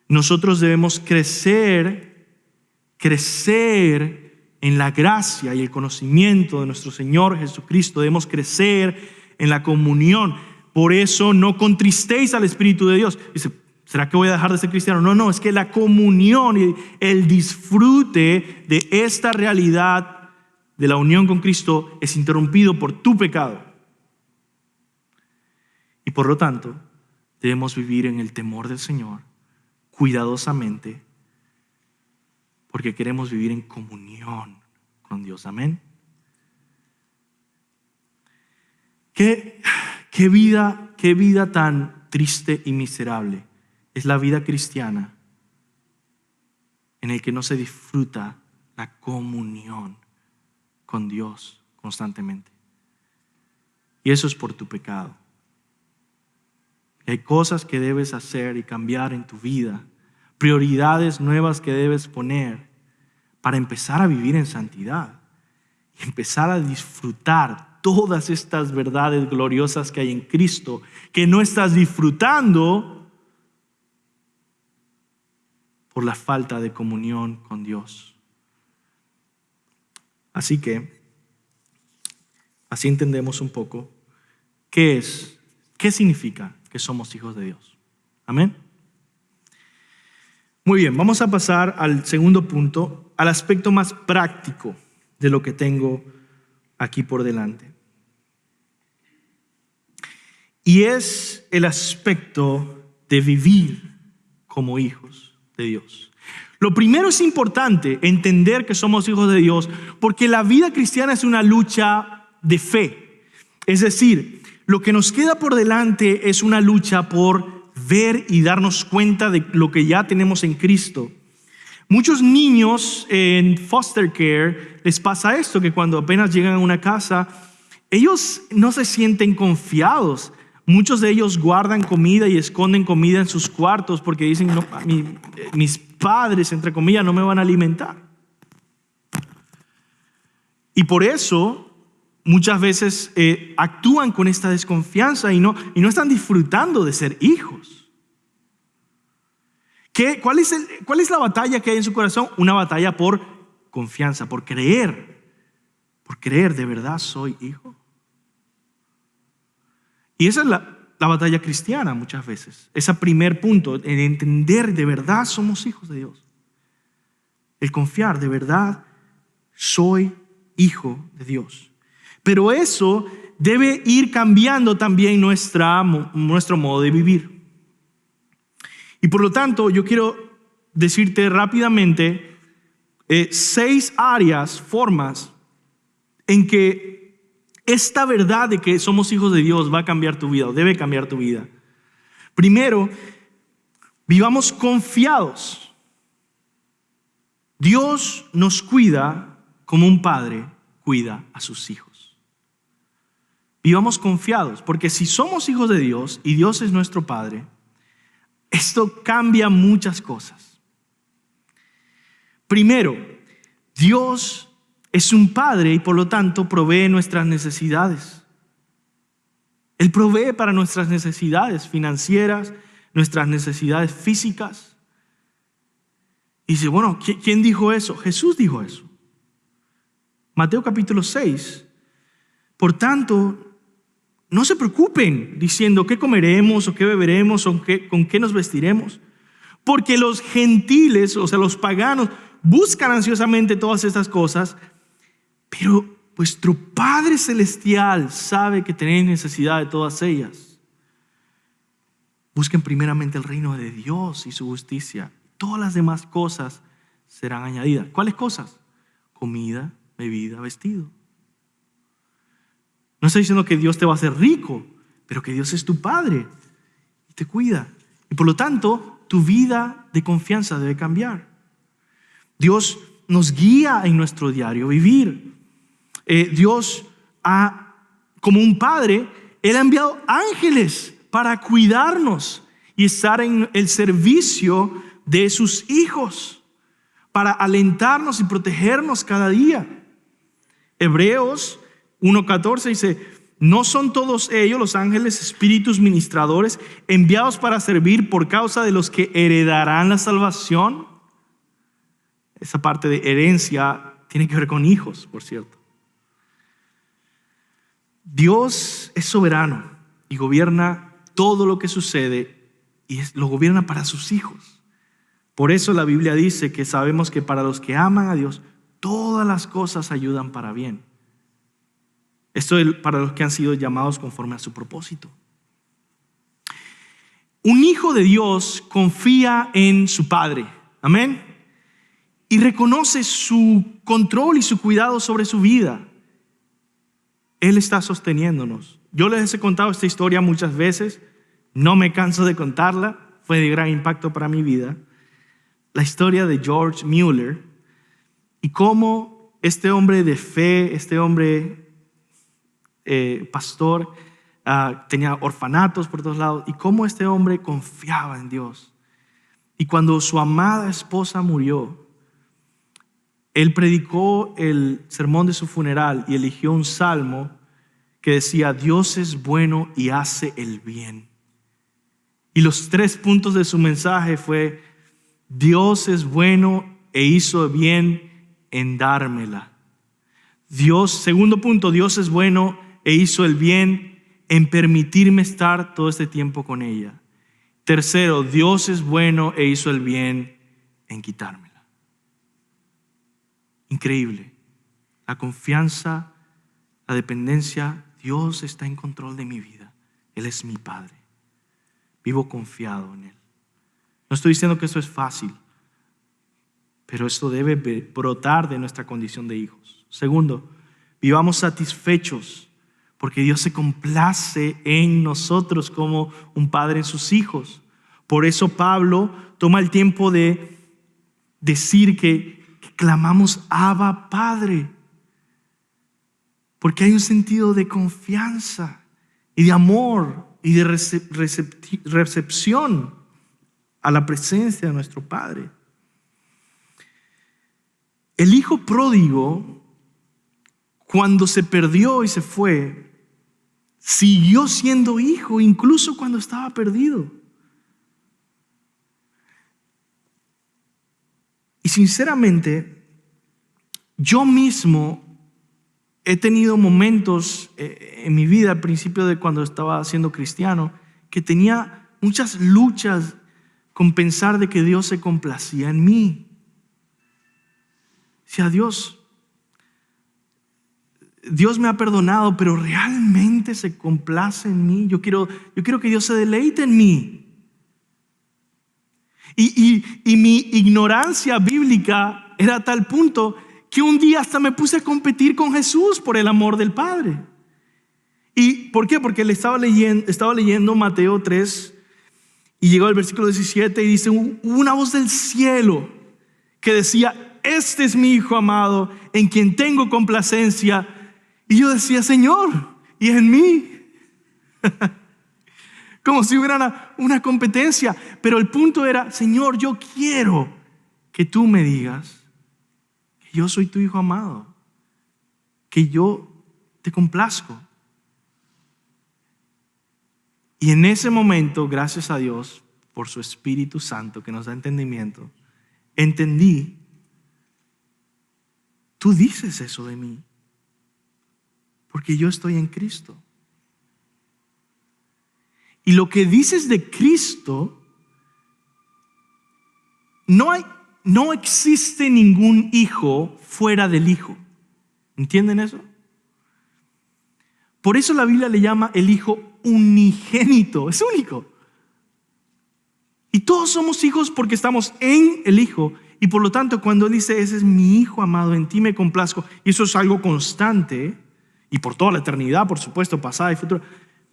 Nosotros debemos crecer en la gracia y el conocimiento de nuestro Señor Jesucristo. Debemos crecer en la comunión. Por eso no contristéis al Espíritu de Dios. Dice, ¿será que voy a dejar de ser cristiano? No, es que la comunión y el disfrute de esta realidad de la unión con Cristo es interrumpido por tu pecado. Y por lo tanto, debemos vivir en el temor del Señor, cuidadosamente, porque queremos vivir en comunión con Dios. Amén. Qué vida tan triste y miserable es la vida cristiana en el que no se disfruta la comunión con Dios constantemente. Y eso es por tu pecado. Y hay cosas que debes hacer y cambiar en tu vida, prioridades nuevas que debes poner para empezar a vivir en santidad y empezar a disfrutar todas estas verdades gloriosas que hay en Cristo, que no estás disfrutando por la falta de comunión con Dios. Así que, así entendemos un poco qué significa que somos hijos de Dios. Amén. Muy bien, vamos a pasar al segundo punto, al aspecto más práctico de lo que tengo aquí por delante. Y es el aspecto de vivir como hijos de Dios. Lo primero es importante entender que somos hijos de Dios, porque la vida cristiana es una lucha de fe. Es decir, lo que nos queda por delante es una lucha por ver y darnos cuenta de lo que ya tenemos en Cristo. Muchos niños en foster care les pasa esto, que cuando apenas llegan a una casa, ellos no se sienten confiados. Muchos de ellos guardan comida y esconden comida en sus cuartos porque dicen, no, mis padres, entre comillas, no me van a alimentar. Y por eso muchas veces actúan con esta desconfianza y no están disfrutando de ser hijos. ¿Cuál es la batalla que hay en su corazón? Una batalla por confianza, por creer. Por creer, ¿de verdad soy hijo? Y esa es la batalla cristiana muchas veces. Ese primer punto, el entender de verdad somos hijos de Dios. El confiar, de verdad soy hijo de Dios. Pero eso debe ir cambiando también nuestro modo de vivir. Y por lo tanto, yo quiero decirte rápidamente 6 áreas, formas en que esta verdad de que somos hijos de Dios va a cambiar tu vida o debe cambiar tu vida. Primero, vivamos confiados. Dios nos cuida como un padre cuida a sus hijos. Vivamos confiados, porque si somos hijos de Dios y Dios es nuestro Padre, esto cambia muchas cosas. Primero, Dios es un Padre y por lo tanto provee nuestras necesidades. Él provee para nuestras necesidades financieras, nuestras necesidades físicas. Y dice, bueno, ¿quién dijo eso? Jesús dijo eso. Mateo capítulo 6. Por tanto, no se preocupen diciendo qué comeremos o qué beberemos o con qué nos vestiremos. Porque los gentiles, o sea, los paganos, buscan ansiosamente todas estas cosas, pero vuestro Padre Celestial sabe que tenéis necesidad de todas ellas. Busquen primeramente el reino de Dios y su justicia. Todas las demás cosas serán añadidas. ¿Cuáles cosas? Comida, bebida, vestido. No estoy diciendo que Dios te va a hacer rico, pero que Dios es tu Padre y te cuida. Y por lo tanto, tu vida de confianza debe cambiar. Dios nos guía en nuestro diario vivir. Dios, como un Padre, Él ha enviado ángeles para cuidarnos y estar en el servicio de sus hijos, para alentarnos y protegernos cada día. Hebreos 1:14 dice, ¿no son todos ellos, los ángeles, espíritus ministradores, enviados para servir por causa de los que heredarán la salvación? Esa parte de herencia tiene que ver con hijos, por cierto. Dios es soberano y gobierna todo lo que sucede y lo gobierna para sus hijos. Por eso la Biblia dice que sabemos que para los que aman a Dios, todas las cosas ayudan para bien. Esto es para los que han sido llamados conforme a su propósito. Un hijo de Dios confía en su Padre. Amén. Y reconoce su control y su cuidado sobre su vida. Él está sosteniéndonos. Yo les he contado esta historia muchas veces. No me canso de contarla. Fue de gran impacto para mi vida. La historia de George Mueller y cómo este hombre de fe, este hombre pastor, tenía orfanatos por todos lados, y cómo este hombre confiaba en Dios. Y cuando su amada esposa murió, él predicó el sermón de su funeral y eligió un salmo que decía: Dios es bueno y hace el bien. Y los 3 puntos de su mensaje fue: Dios es bueno e hizo bien en dármela. Segundo punto, Dios es bueno e hizo el bien en permitirme estar todo este tiempo con ella. Tercero, Dios es bueno e hizo el bien en quitármela. Increíble. La confianza, la dependencia. Dios está en control de mi vida. Él es mi Padre. Vivo confiado en Él. No estoy diciendo que esto es fácil, pero esto debe brotar de nuestra condición de hijos. Segundo, vivamos satisfechos porque Dios se complace en nosotros como un padre en sus hijos. Por eso Pablo toma el tiempo de decir que clamamos Abba Padre, porque hay un sentido de confianza y de amor y de recepción a la presencia de nuestro Padre. El hijo pródigo, cuando se perdió y se fue, siguió siendo hijo incluso cuando estaba perdido. Y sinceramente, yo mismo he tenido momentos en mi vida, al principio de cuando estaba siendo cristiano, que tenía muchas luchas con pensar de que Dios se complacía en mí. Decía: Dios me ha perdonado, pero realmente se complace en mí. Yo quiero que Dios se deleite en mí. Y mi ignorancia bíblica era a tal punto que un día hasta me puse a competir con Jesús por el amor del Padre. ¿Y por qué? Porque estaba leyendo Mateo 3 y llegó al versículo 17 y dice: una voz del cielo que decía: este es mi Hijo amado en quien tengo complacencia. Y yo decía: Señor, ¿y en mí? Como si hubiera una competencia. Pero el punto era: Señor, yo quiero que tú me digas que yo soy tu Hijo amado, que yo te complazco. Y en ese momento, gracias a Dios por su Espíritu Santo que nos da entendimiento, entendí: tú dices eso de mí, porque yo estoy en Cristo. Y lo que dices de Cristo, no existe ningún hijo fuera del Hijo. ¿Entienden eso? Por eso la Biblia le llama el Hijo unigénito. Es único. Y todos somos hijos porque estamos en el Hijo. Y por lo tanto, cuando Él dice: ese es mi Hijo amado, en ti me complazco, y eso es algo constante, y por toda la eternidad, por supuesto, pasada y futura.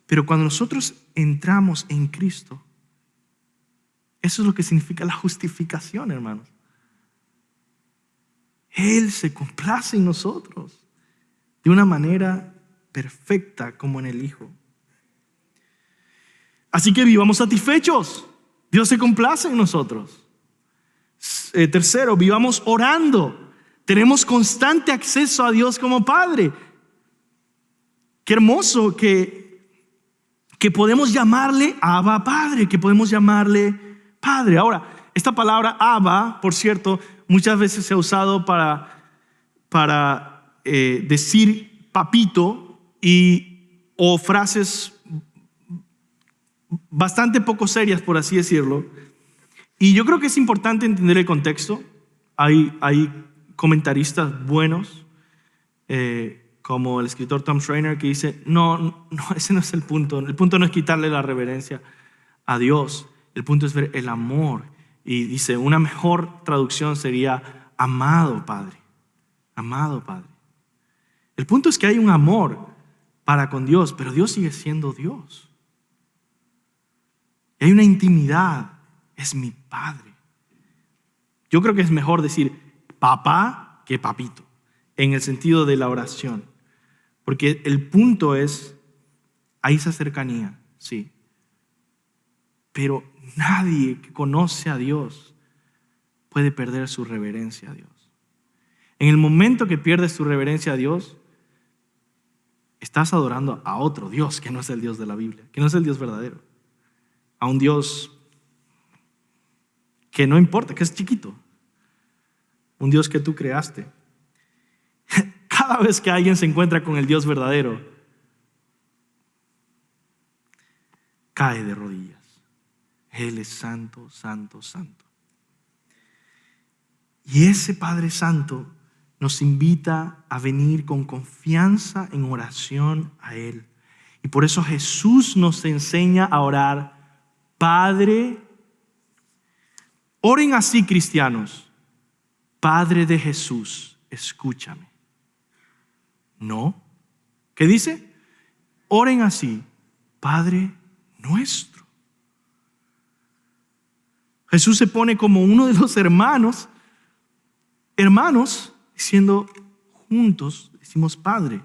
Pero cuando nosotros entramos en Cristo, eso es lo que significa la justificación, hermanos. Él se complace en nosotros de una manera perfecta como en el Hijo. Así que vivamos satisfechos. Dios se complace en nosotros. Tercero, vivamos orando. Tenemos constante acceso a Dios como Padre. Qué hermoso que podemos llamarle Abba Padre, que podemos llamarle Padre. Ahora, esta palabra Abba, por cierto, muchas veces se ha usado para decir papito o frases bastante poco serias, por así decirlo. Y yo creo que es importante entender el contexto. Hay comentaristas buenos, como el escritor Tom Schreiner, que dice, no, ese no es el punto. El punto no es quitarle la reverencia a Dios. El punto es ver el amor. Y dice, una mejor traducción sería amado Padre. Amado Padre. El punto es que hay un amor para con Dios, pero Dios sigue siendo Dios. Y hay una intimidad. Es mi Padre. Yo creo que es mejor decir papá que papito, en el sentido de la oración. Porque el punto es, hay esa cercanía, sí. Pero nadie que conoce a Dios puede perder su reverencia a Dios. En el momento que pierdes tu reverencia a Dios, estás adorando a otro Dios que no es el Dios de la Biblia, que no es el Dios verdadero. A un Dios que no importa, que es chiquito. Un Dios que tú creaste. Cada vez que alguien se encuentra con el Dios verdadero, cae de rodillas. Él es santo, santo, santo. Y ese Padre Santo nos invita a venir con confianza en oración a Él. Y por eso Jesús nos enseña a orar, Padre. Oren así, cristianos. Padre de Jesús, escúchame. No. ¿Qué dice? Oren así, Padre nuestro. Jesús se pone como uno de los hermanos, diciendo juntos, decimos Padre.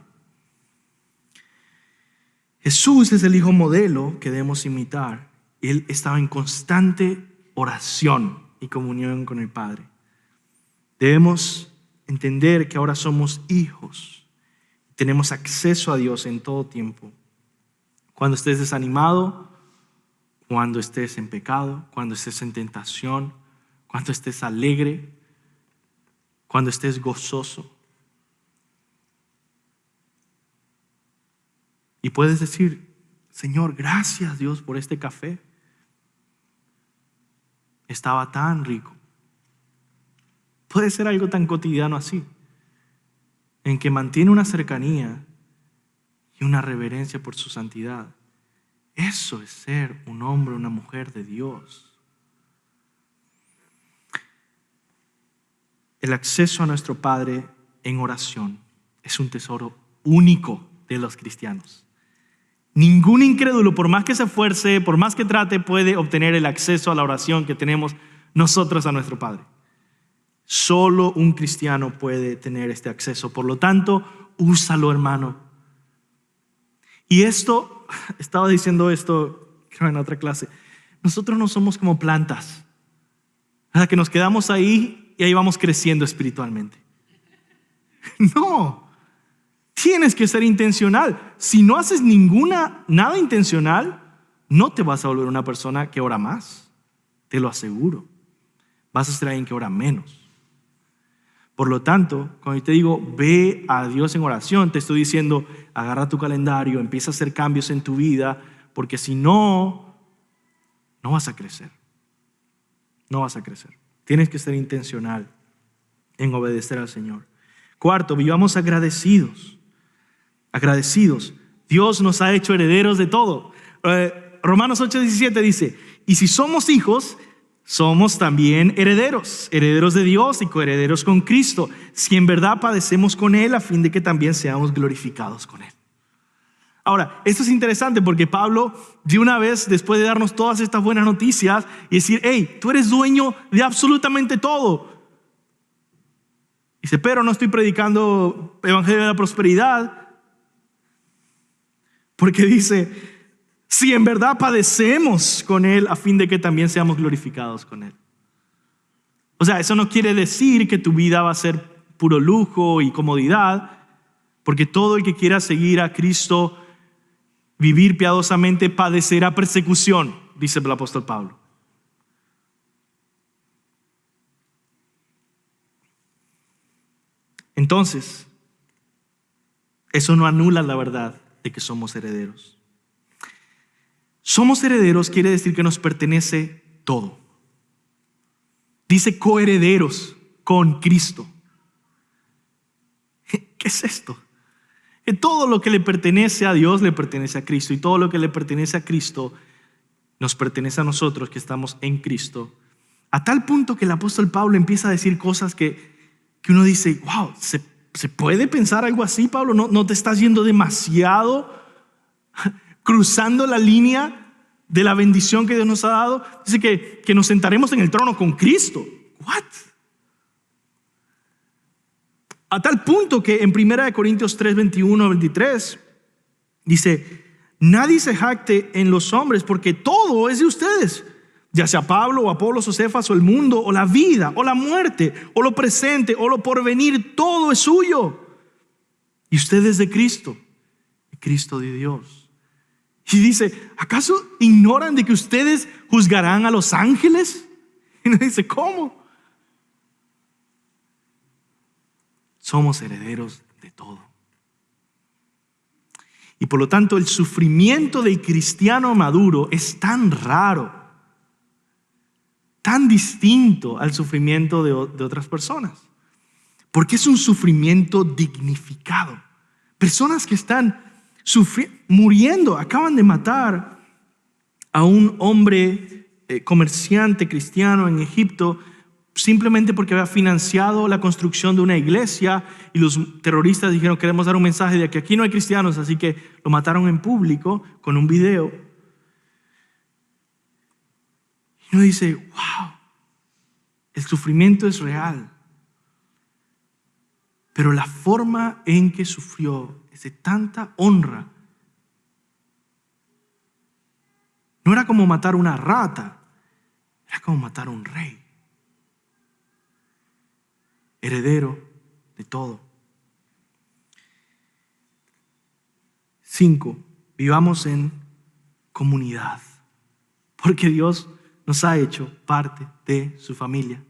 Jesús es el Hijo modelo que debemos imitar. Él estaba en constante oración y comunión con el Padre. Debemos entender que ahora somos hijos. Tenemos acceso a Dios en todo tiempo. Cuando estés desanimado, cuando estés en pecado, cuando estés en tentación, cuando estés alegre, cuando estés gozoso. Y puedes decir, Señor, gracias Dios por este café. Estaba tan rico. Puede ser algo tan cotidiano así, en que mantiene una cercanía y una reverencia por su santidad. Eso es ser un hombre o una mujer de Dios. El acceso a nuestro Padre en oración es un tesoro único de los cristianos. Ningún incrédulo, por más que se esfuerce, por más que trate, puede obtener el acceso a la oración que tenemos nosotros a nuestro Padre. Solo un cristiano puede tener este acceso. Por lo tanto, úsalo, hermano. Y esto, estaba diciendo esto creo en otra clase, nosotros no somos como plantas, ¿verdad? Que nos quedamos ahí y ahí vamos creciendo espiritualmente. No, tienes que ser intencional. Si no haces nada intencional, no te vas a volver una persona que ora más, te lo aseguro. Vas a ser alguien que ora menos. Por lo tanto, cuando yo te digo, ve a Dios en oración, te estoy diciendo, agarra tu calendario, empieza a hacer cambios en tu vida, porque si no, no vas a crecer. No vas a crecer. Tienes que ser intencional en obedecer al Señor. Cuarto, vivamos agradecidos. Agradecidos. Dios nos ha hecho herederos de todo. Romanos 8:17 dice, y si somos hijos, somos también herederos de Dios y coherederos con Cristo, si en verdad padecemos con Él, a fin de que también seamos glorificados con Él. Ahora, esto es interesante porque Pablo, de una vez, después de darnos todas estas buenas noticias y decir, hey, tú eres dueño de absolutamente todo. Dice, pero no estoy predicando evangelio de la prosperidad, porque dice, si en verdad padecemos con Él, a fin de que también seamos glorificados con Él. O sea, eso no quiere decir que tu vida va a ser puro lujo y comodidad, porque todo el que quiera seguir a Cristo, vivir piadosamente, padecerá persecución, dice el apóstol Pablo. Entonces, eso no anula la verdad de que somos herederos. Somos herederos quiere decir que nos pertenece todo. Dice coherederos con Cristo. ¿Qué es esto? Que todo lo que le pertenece a Dios le pertenece a Cristo, y todo lo que le pertenece a Cristo nos pertenece a nosotros que estamos en Cristo. A tal punto que el apóstol Pablo empieza a decir cosas que uno dice, wow, ¿se puede pensar algo así, Pablo? ¿No te estás yendo demasiado, cruzando la línea de la bendición que Dios nos ha dado? Dice que nos sentaremos en el trono con Cristo. ¿What? A tal punto que en 1 Corintios 3, 21, 23 dice, nadie se jacte en los hombres porque todo es de ustedes, ya sea Pablo o Apolos o Cefas o el mundo o la vida o la muerte o lo presente o lo porvenir, todo es suyo. Y ustedes de Cristo y Cristo de Dios. Y dice, ¿acaso ignoran de que ustedes juzgarán a los ángeles? Y uno dice, ¿cómo? Somos herederos de todo. Y por lo tanto el sufrimiento del cristiano maduro es tan raro, tan distinto al sufrimiento de otras personas. Porque es un sufrimiento dignificado. Personas que están muriendo, acaban de matar a un hombre comerciante cristiano en Egipto, simplemente porque había financiado la construcción de una iglesia, y los terroristas dijeron, queremos dar un mensaje de que aquí no hay cristianos, así que lo mataron en público con un video. Y uno dice, wow, el sufrimiento es real, pero la forma en que sufrió es de tanta honra. No era como matar una rata, era como matar a un rey. Heredero de todo. 5. Vivamos en comunidad, porque Dios nos ha hecho parte de su familia.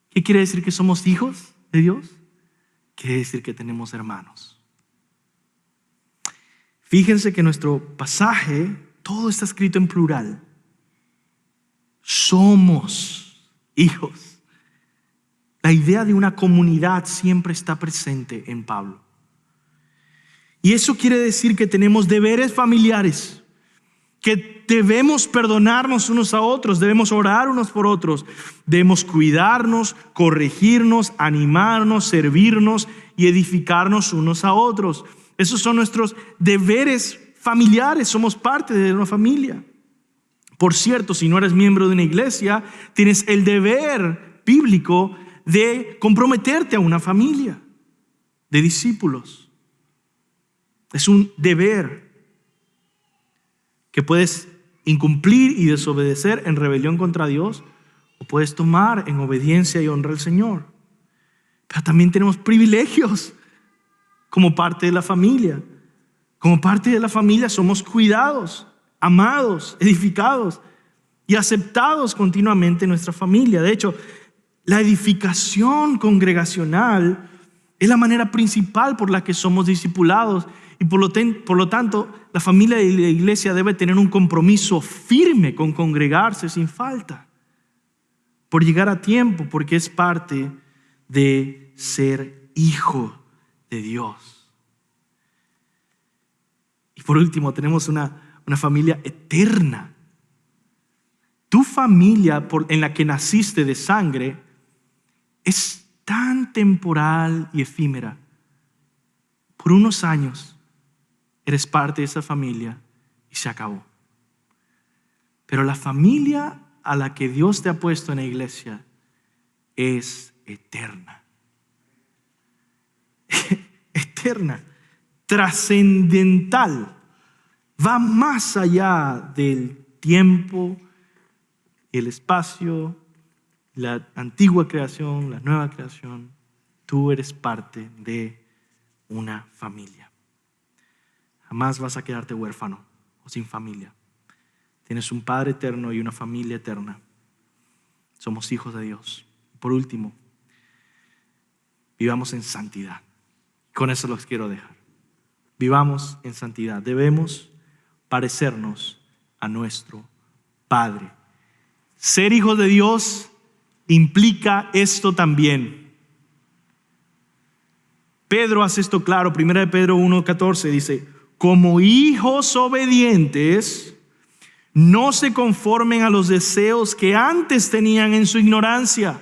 ¿Qué quiere decir que somos hijos de Dios? Quiere decir que tenemos hermanos. Fíjense que nuestro pasaje, todo está escrito en plural. Somos hijos. La idea de una comunidad siempre está presente en Pablo. Y eso quiere decir que tenemos deberes familiares, que debemos perdonarnos unos a otros, debemos orar unos por otros, debemos cuidarnos, corregirnos, animarnos, servirnos y edificarnos unos a otros. Esos son nuestros deberes familiares, somos parte de una familia. Por cierto, si no eres miembro de una iglesia, tienes el deber bíblico de comprometerte a una familia de discípulos. Es un deber que puedes incumplir y desobedecer en rebelión contra Dios, o puedes tomar en obediencia y honra al Señor. Pero también tenemos privilegios como parte de la familia. Como parte de la familia somos cuidados, amados, edificados y aceptados continuamente en nuestra familia. De hecho, la edificación congregacional es la manera principal por la que somos discipulados, y por lo tanto la familia y la iglesia debe tener un compromiso firme con congregarse sin falta, por llegar a tiempo, porque es parte de ser hijo de Dios. Y por último tenemos una familia eterna. Tu familia en la que naciste de sangre es tan temporal y efímera. Por unos años eres parte de esa familia y se acabó. Pero la familia a la que Dios te ha puesto en la iglesia es eterna. Eterna, trascendental. Va más allá del tiempo y el espacio, la antigua creación, la nueva creación. Tú eres parte de una familia. Jamás vas a quedarte huérfano o sin familia. Tienes un Padre eterno y una familia eterna. Somos hijos de Dios. Por último, vivamos en santidad. Con eso los quiero dejar. Vivamos en santidad. Debemos parecernos a nuestro Padre. Ser hijos de Dios implica esto también. Pedro hace esto claro, 1 Pedro 1:14 dice: como hijos obedientes, no se conformen a los deseos que antes tenían en su ignorancia,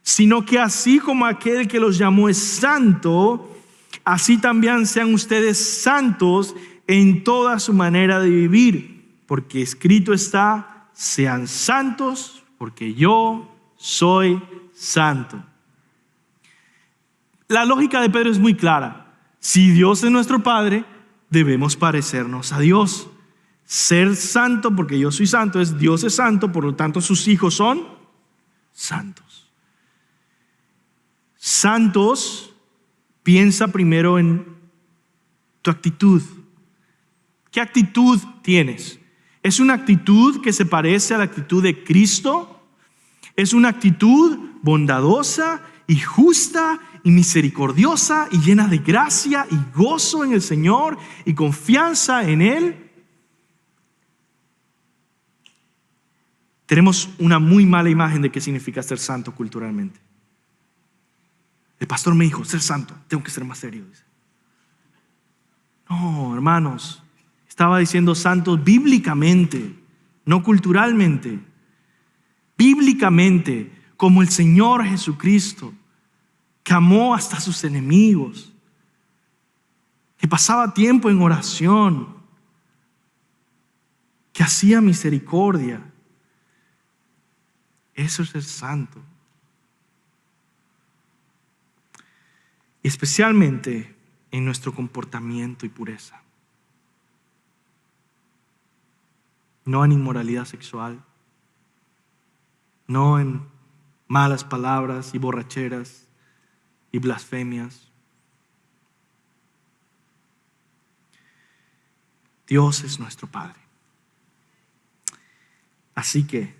sino que así como aquel que los llamó es santo, así también sean ustedes santos en toda su manera de vivir, porque escrito está: sean santos porque yo soy santo. La lógica de Pedro es muy clara. Si Dios es nuestro Padre, debemos parecernos a Dios. Ser santo porque yo soy santo es Dios es santo, por lo tanto sus hijos son santos. Santos, piensa primero en tu actitud. ¿Qué actitud tienes? ¿Es una actitud que se parece a la actitud de Cristo? ¿Es una actitud bondadosa y justa y misericordiosa y llena de gracia y gozo en el Señor y confianza en Él? Tenemos una muy mala imagen de qué significa ser santo culturalmente. El pastor me dijo: ser santo, tengo que ser más serio. Dice. No, hermanos, estaba diciendo santos bíblicamente, no culturalmente. Bíblicamente, como el Señor Jesucristo, que amó hasta sus enemigos, que pasaba tiempo en oración, que hacía misericordia. Eso es ser santo. Especialmente en nuestro comportamiento y pureza. No en inmoralidad sexual, no en malas palabras y borracheras y blasfemias. Dios es nuestro Padre. Así que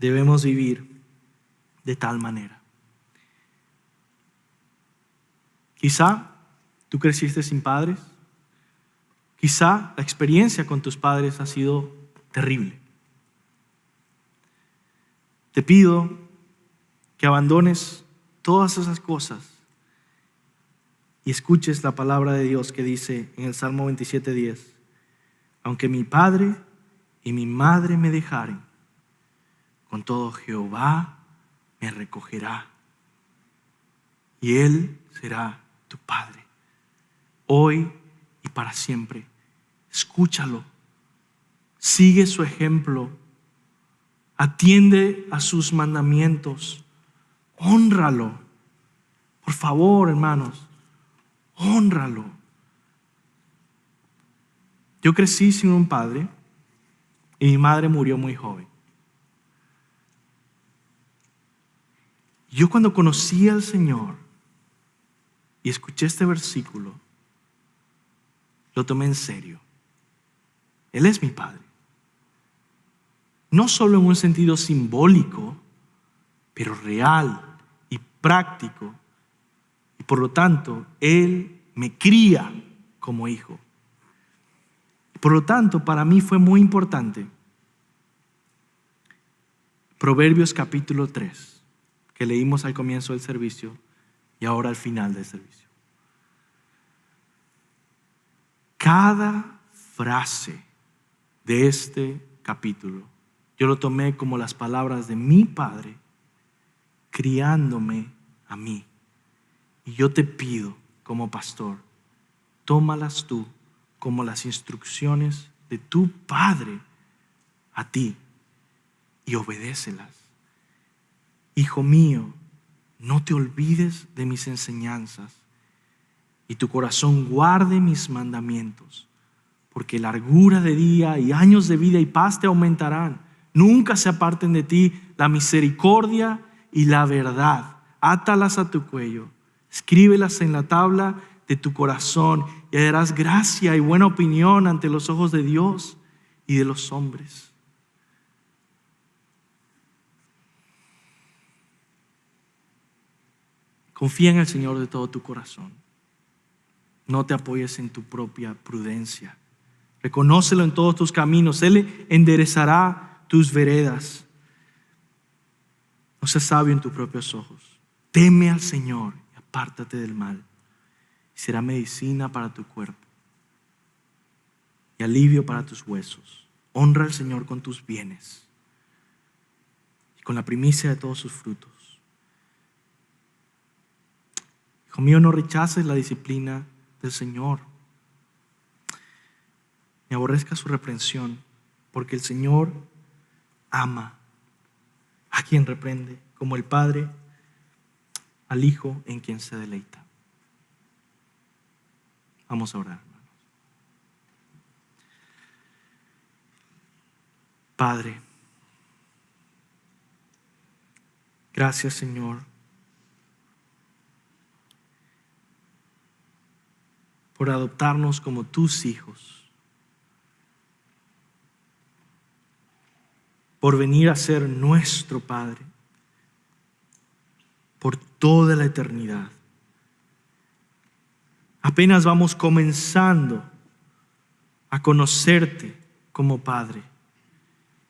debemos vivir de tal manera. Quizá tú creciste sin padres. Quizá la experiencia con tus padres ha sido terrible. Te pido que abandones todas esas cosas y escuches la palabra de Dios que dice en el Salmo 27:10: aunque mi padre y mi madre me dejaren, con todo Jehová me recogerá, y Él será tu Padre, hoy y para siempre. Escúchalo, sigue su ejemplo, atiende a sus mandamientos, hónralo. Por favor, hermanos, hónralo. Yo crecí sin un padre y mi madre murió muy joven. Yo cuando conocí al Señor y escuché este versículo, lo tomé en serio. Él es mi Padre. No solo en un sentido simbólico, pero real y práctico. Y por lo tanto, Él me cría como hijo. Por lo tanto, para mí fue muy importante Proverbios capítulo 3, que leímos al comienzo del servicio y ahora al final del servicio. Cada frase de este capítulo yo lo tomé como las palabras de mi Padre criándome a mí. Y yo te pido como pastor, tómalas tú como las instrucciones de tu Padre a ti y obedécelas. Hijo mío, no te olvides de mis enseñanzas y tu corazón guarde mis mandamientos, porque largura de día y años de vida y paz te aumentarán. Nunca se aparten de ti la misericordia y la verdad. Átalas a tu cuello, escríbelas en la tabla de tu corazón y hallarás gracia y buena opinión ante los ojos de Dios y de los hombres. Confía en el Señor de todo tu corazón. No te apoyes en tu propia prudencia. Reconócelo en todos tus caminos. Él enderezará tus veredas. No seas sabio en tus propios ojos. Teme al Señor y apártate del mal. Será medicina para tu cuerpo y alivio para tus huesos. Honra al Señor con tus bienes y con la primicia de todos sus frutos. Hijo mío, no rechaces la disciplina del Señor, ni aborrezca su reprensión, porque el Señor ama a quien reprende, como el Padre al Hijo en quien se deleita. Vamos a orar, hermanos. Padre, gracias, Señor, por adoptarnos como tus hijos, por venir a ser nuestro Padre por toda la eternidad. Apenas vamos comenzando a conocerte como Padre,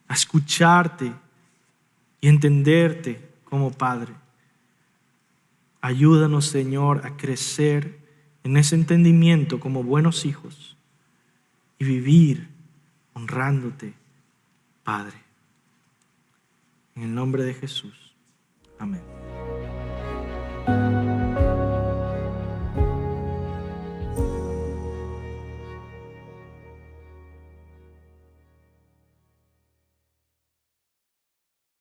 a escucharte y entenderte como Padre. Ayúdanos, Señor, a crecer en ese entendimiento como buenos hijos y vivir honrándote, Padre. En el nombre de Jesús. Amén.